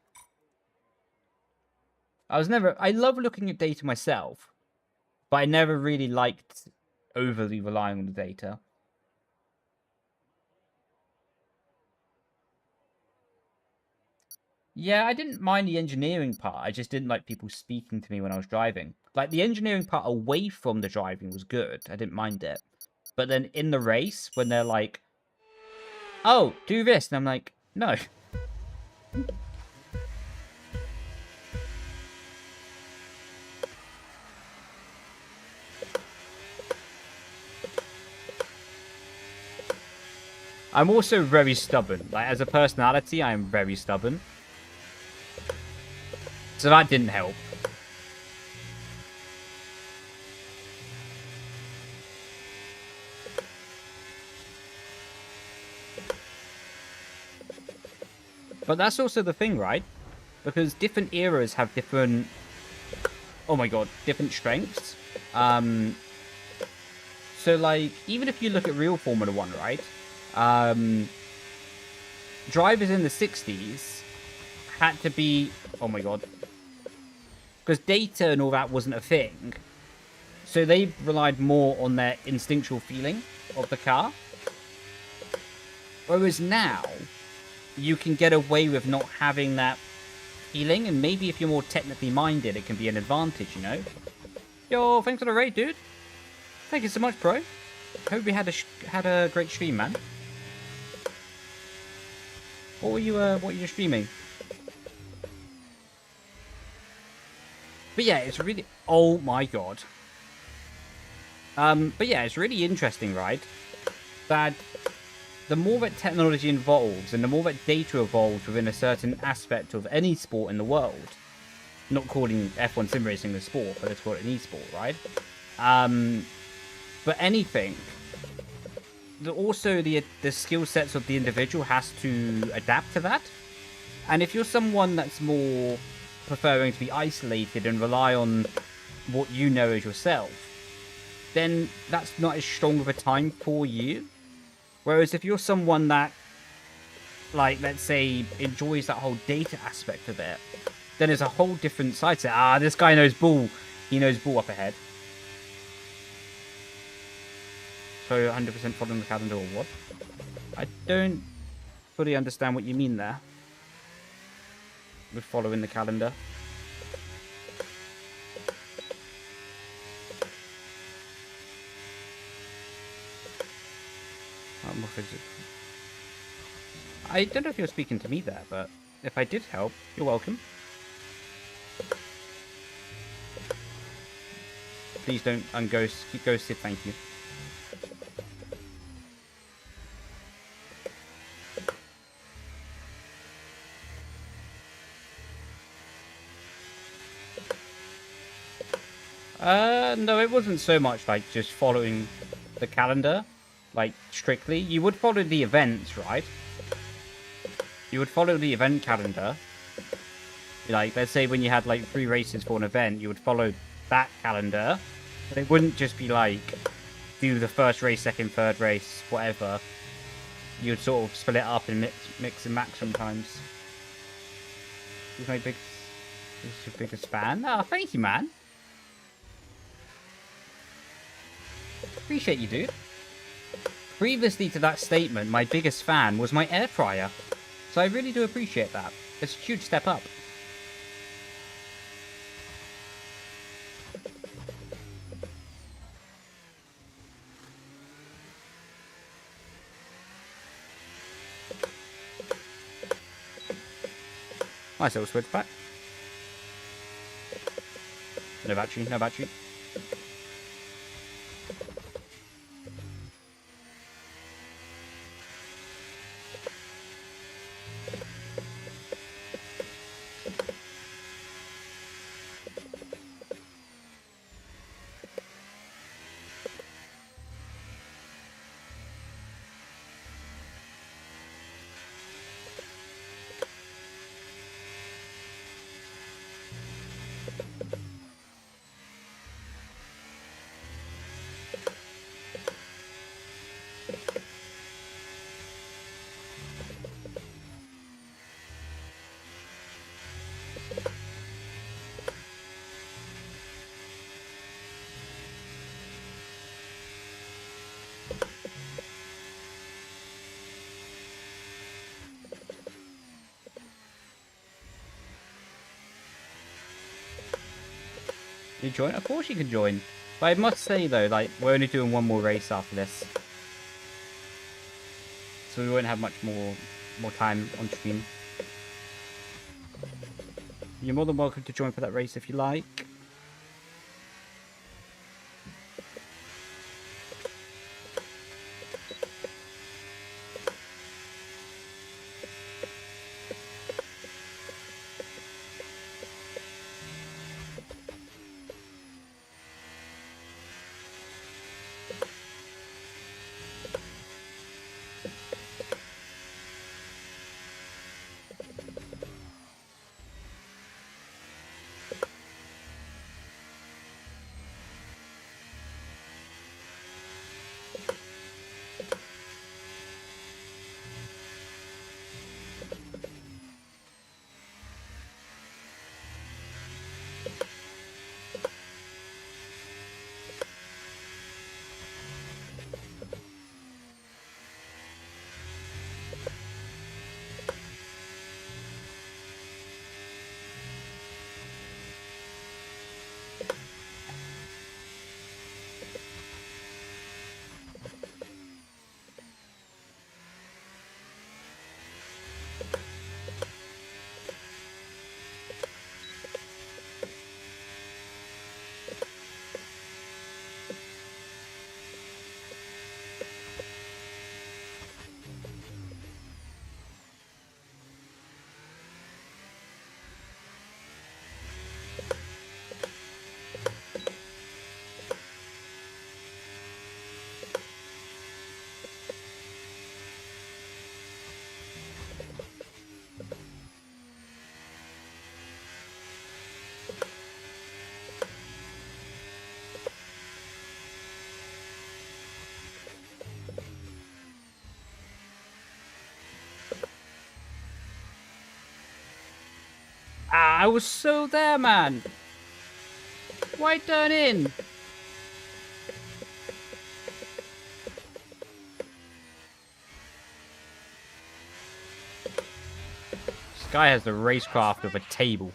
I love looking at data myself, but I never really liked overly relying on the data. Yeah, I didn't mind the engineering part. I just didn't like people speaking to me when I was driving. Like, the engineering part away from the driving was good. I didn't mind it. But then in the race, when they're like, oh, do this. And I'm like, no. I'm also very stubborn. Like, as a personality, I am very stubborn. So that didn't help. But that's also the thing, right? Because different eras have different... Oh my god, different strengths. So, like, even if you look at real Formula 1, right? Drivers in the 60s had to be... Oh my god. Because data and all that wasn't a thing. So they relied more on their instinctual feeling of the car. Whereas now, you can get away with not having that feeling. And maybe if you're more technically minded, it can be an advantage, you know? Yo, thanks for the raid, dude. Thank you so much, bro. Hope we had a great stream, man. What were you streaming? But yeah, it's really... Oh my god. But yeah, it's really interesting, right? That the more that technology evolves and the more that data evolves within a certain aspect of any sport in the world, not calling F1 sim racing a sport, but let's call it an e-sport, right? But anything, also the skill sets of the individual has to adapt to that. And if you're someone that's more preferring to be isolated and rely on what you know as yourself, then that's not as strong of a time for you. Whereas if you're someone that like, let's say, enjoys that whole data aspect of it, then there's a whole different side to it. Ah, this guy knows ball. He knows ball up ahead. So 100% following the calendar or what? I don't fully understand what you mean there with following the calendar. I don't know if you're speaking to me there, but if I did help, you're welcome. Please don't keep ghosted, thank you. No, it wasn't so much like just following the calendar, like strictly. You would follow the events, right? You would follow the event calendar. Like, let's say when you had like 3 races for an event, you would follow that calendar. But it wouldn't just be like, do the first race, second, third race, whatever. You'd sort of split it up and mix and match sometimes. Who's your biggest fan? Oh, thank you, man. Appreciate you, dude. Previously to that statement, my biggest fan was my air fryer. So I really do appreciate that. It's a huge step up. Nice little switchback. No battery, no battery. You join? Of course you can join. But I must say though, like, we're only doing one more race after this. So we won't have much more time on stream. You're more than welcome to join for that race if you like. I was so there, man. Why turn in? This guy has the racecraft of a table.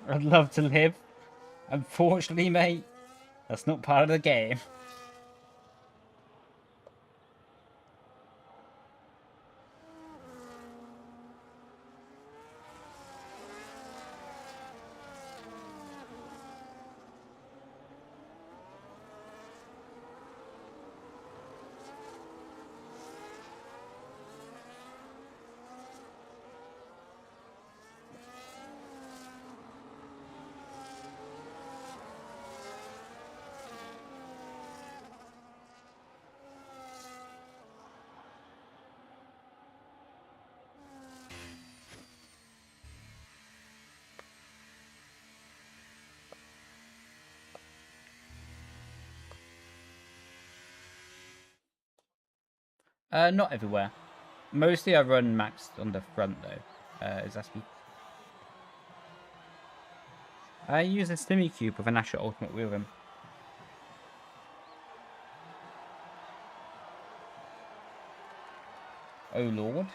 I'd love to live. Unfortunately, mate, that's not part of the game. Not everywhere. Mostly I run maxed on the front though. Is that me? I use a Simucube with an Ascher Ultimate wheel rim. Oh lord.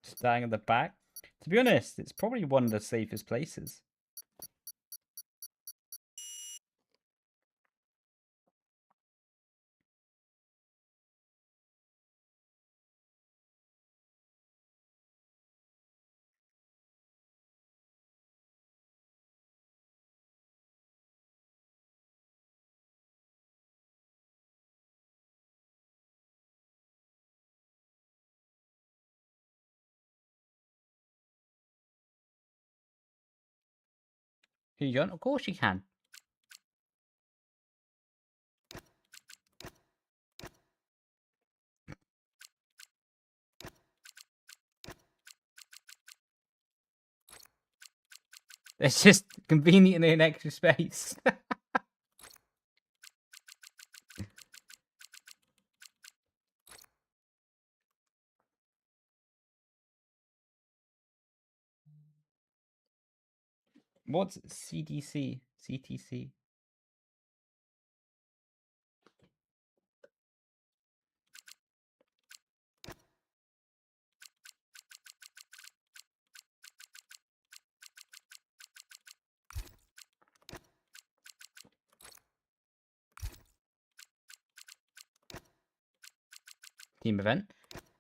Staying at the back. To be honest, it's probably one of the safest places. Can you jump? Of course you can. It's just convenient in extra space. What's CDC? CTC? Team event.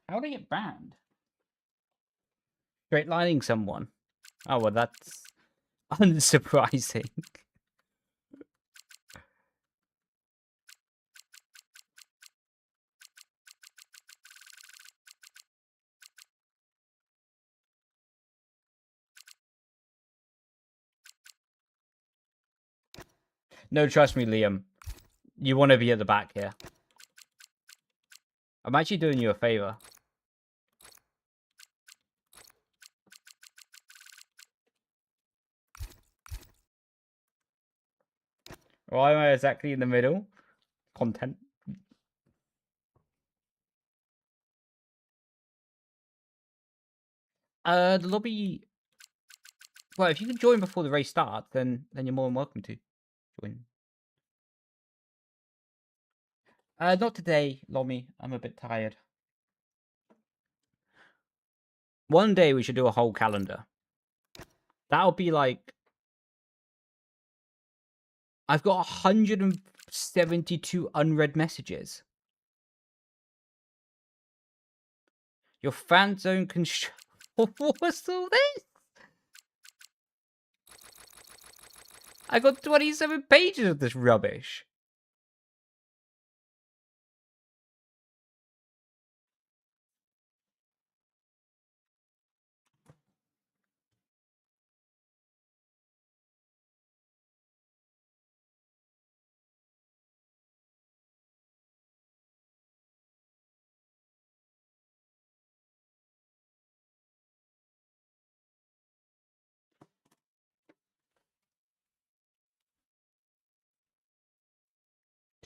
How do I get banned? Straight lining someone. Oh well, that's unsurprising. No, trust me, Liam. You want to be at the back here. I'm actually doing you a favor. Why am I exactly in the middle? Content. The lobby. Well, if you can join before the race starts, then you're more than welcome to join. Not today, Lommy. I'm a bit tired. One day we should do a whole calendar. That'll be like... I've got 172 unread messages. Your fan zone can show... What's all this? I got 27 pages of this rubbish.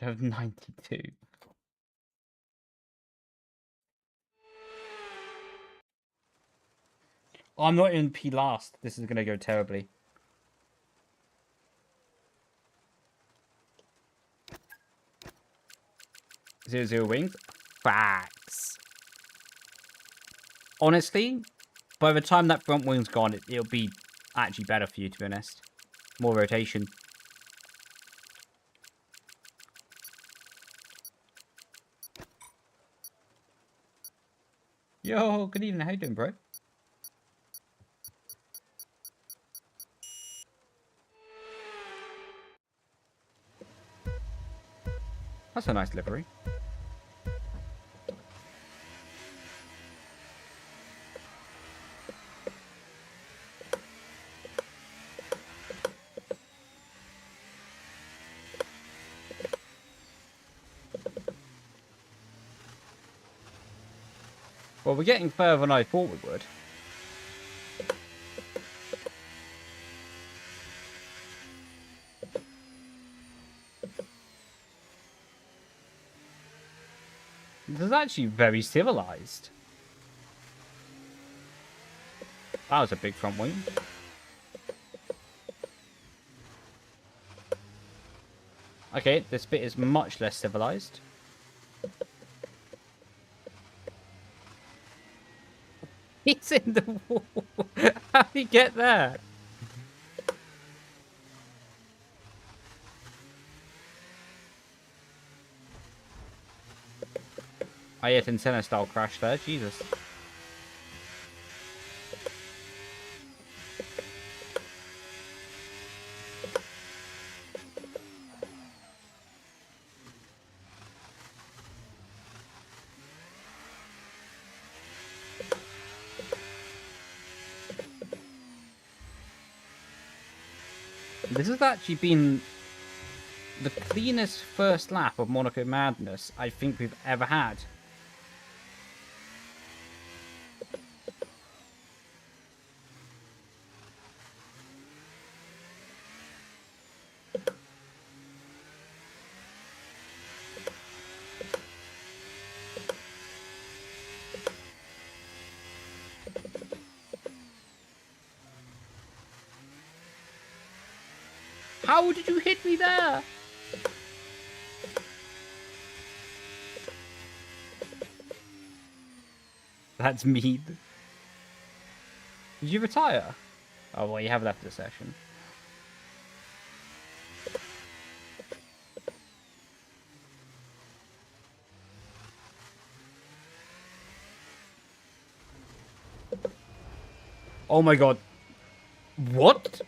I have 92. Oh, I'm not in P last. This is going to go terribly. 0-0 wings. Facts. Honestly, by the time that front wing's gone, it'll be actually better for you, to be honest. More rotation. Yo, good evening. How you doing, bro? That's a nice livery. Well, we're getting further than I thought we would. This is actually very civilized. That was a big front wing. Okay, this bit is much less civilized. He's in the wall. How did he get there? I hit antenna style crash there. Jesus. This has actually been the cleanest first lap of Monaco Madness I think we've ever had. How did you hit me there? That's mean. Did you retire? Oh, well, you have left the session. Oh my god. What?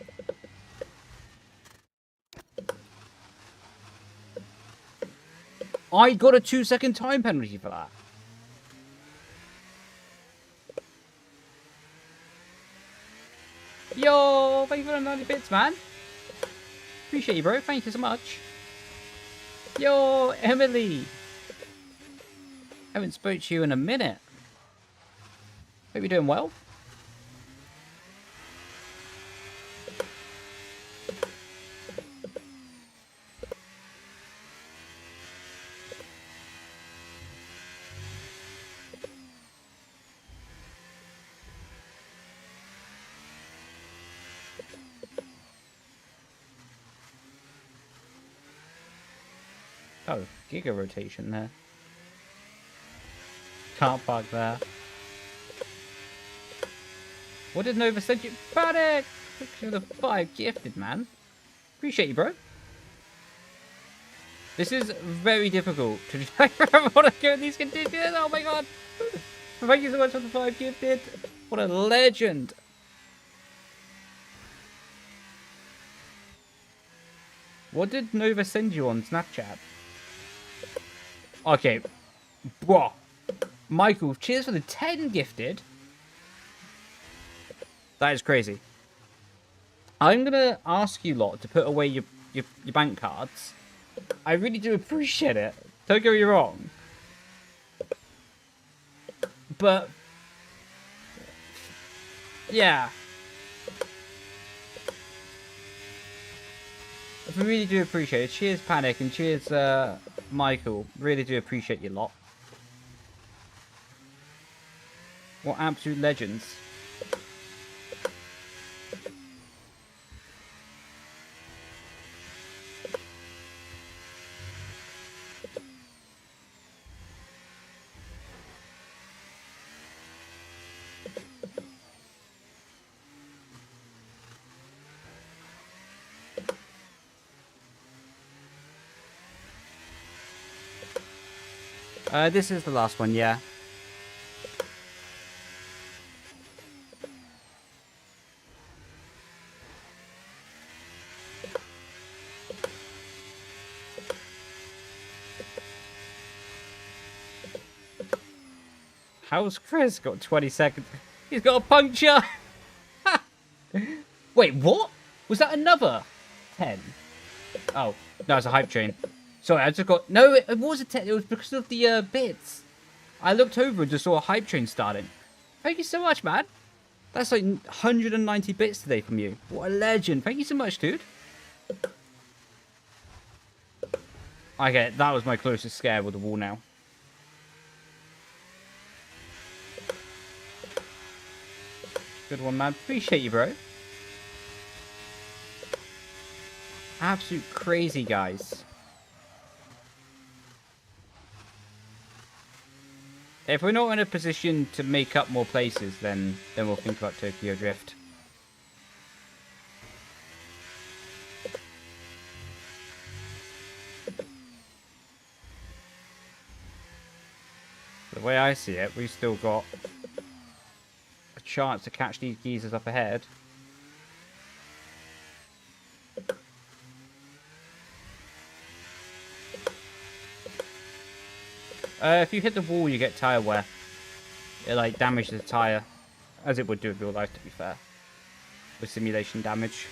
I got a 2-second time penalty for that. Yo, thank you for the 90 bits, man. Appreciate you, bro. Thank you so much. Yo, Emily. Haven't spoke to you in a minute. Hope you're doing well. That was giga rotation there. Can't park there. What did Nova send you? Panic! Picture the 5 gifted, man. Appreciate you, bro. This is very difficult to remember what I go in these conditions. Oh my god. Thank you so much for the 5 gifted. What a legend. What did Nova send you on Snapchat? Okay. Bro. Michael, cheers for the 10 gifted. That is crazy. I'm going to ask you lot to put away your bank cards. I really do appreciate it. Don't get me wrong. But yeah. I really do appreciate it. Cheers, Panic, and cheers, Michael. Really do appreciate you lot. What absolute legends. This is the last one, yeah. How's Chris got 20 seconds? He's got a puncture! Wait, what? Was that another 10? Oh, no, it's a hype train. Sorry, I just got... No, it was a 10. It was because of the bits. I looked over and just saw a hype train starting. Thank you so much, man. That's like 190 bits today from you. What a legend. Thank you so much, dude. Okay, that was my closest scare with the wall now. Good one, man. Appreciate you, bro. Absolute crazy, guys. If we're not in a position to make up more places, then we'll think about Tokyo Drift. The way I see it, we've still got a chance to catch these geezers up ahead. If you hit the wall, you get tire wear. It like damages the tire, as it would do in real life, to be fair, with simulation damage.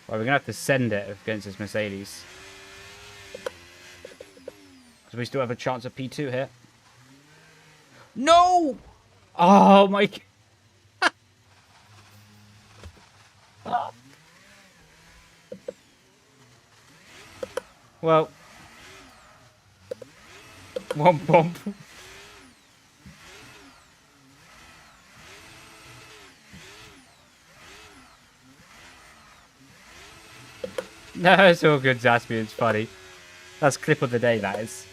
Well, we're gonna have to send it against this Mercedes, because we still have a chance of P2 here. No! Oh my... Well... Womp womp. No, it's all good, Zaspy. It's funny. That's clip of the day, that is.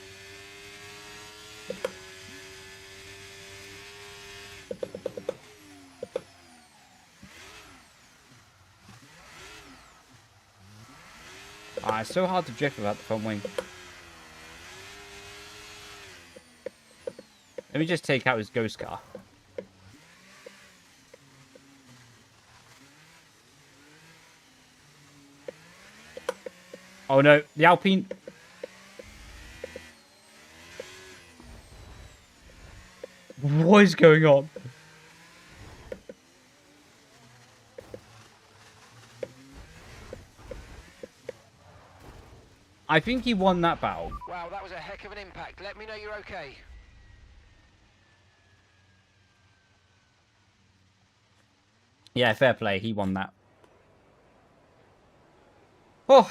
It's so hard to drift without the front wing. Let me just take out his ghost car. Oh no, the Alpine. What is going on? I think he won that battle. Wow, that was a heck of an impact. Let me know you're okay. Yeah, fair play. He won that. Oh.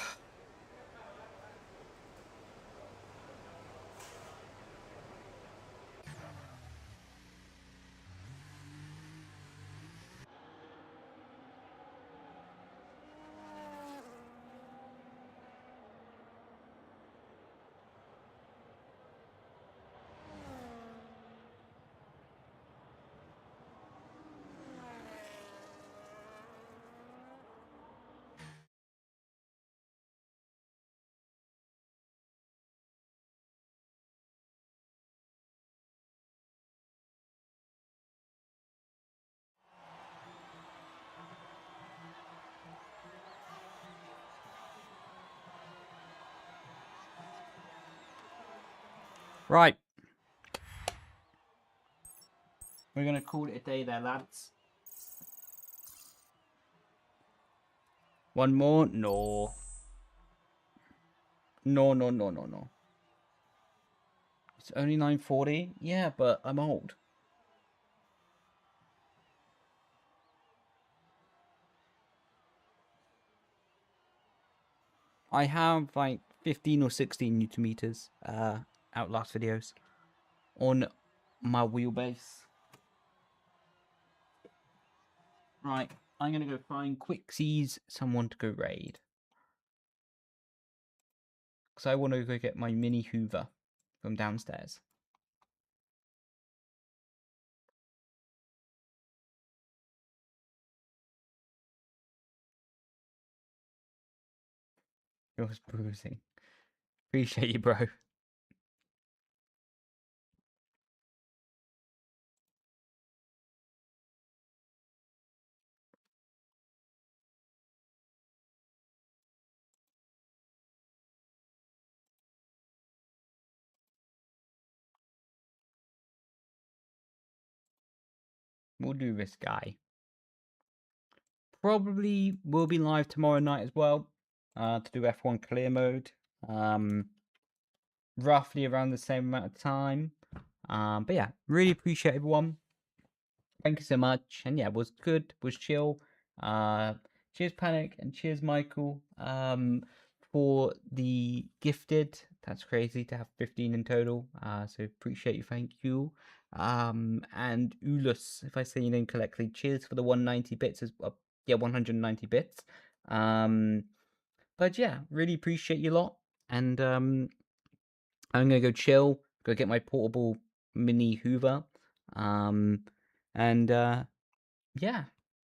Right. We're going to call it a day there, lads. One more? No. No, no, no, no, no. It's only 9:40? Yeah, but I'm old. I have like 15 or 16 Newton meters Outlast videos on my wheelbase. Right, I'm gonna go find Quixies, someone to go raid. Because I want to go get my mini Hoover from downstairs. It was bruising. Appreciate you, bro. We'll do this guy. Probably will be live tomorrow night as well to do F1 clear mode. Roughly around the same amount of time. But yeah, really appreciate everyone. Thank you so much. And yeah, it was good, was chill. Cheers, Panic, and cheers, Michael, for the gifted. That's crazy to have 15 in total. So appreciate you, thank you. And Ulus, if I say your name correctly, cheers for the 190 bits as well. Yeah, 190 bits. But yeah, really appreciate you lot. And I'm gonna go chill, go get my portable mini Hoover. Yeah,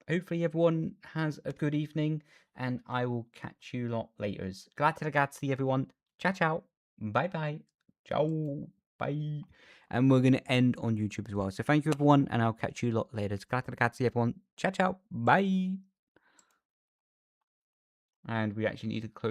hopefully everyone has a good evening, and I will catch you lot later. Grazie ragazzi, everyone. Ciao, ciao. Bye, bye. Ciao. Bye. And we're going to end on YouTube as well. So thank you, everyone, and I'll catch you lot later. Grazie ragazzi, everyone. Ciao, ciao. Bye. And we actually need to close.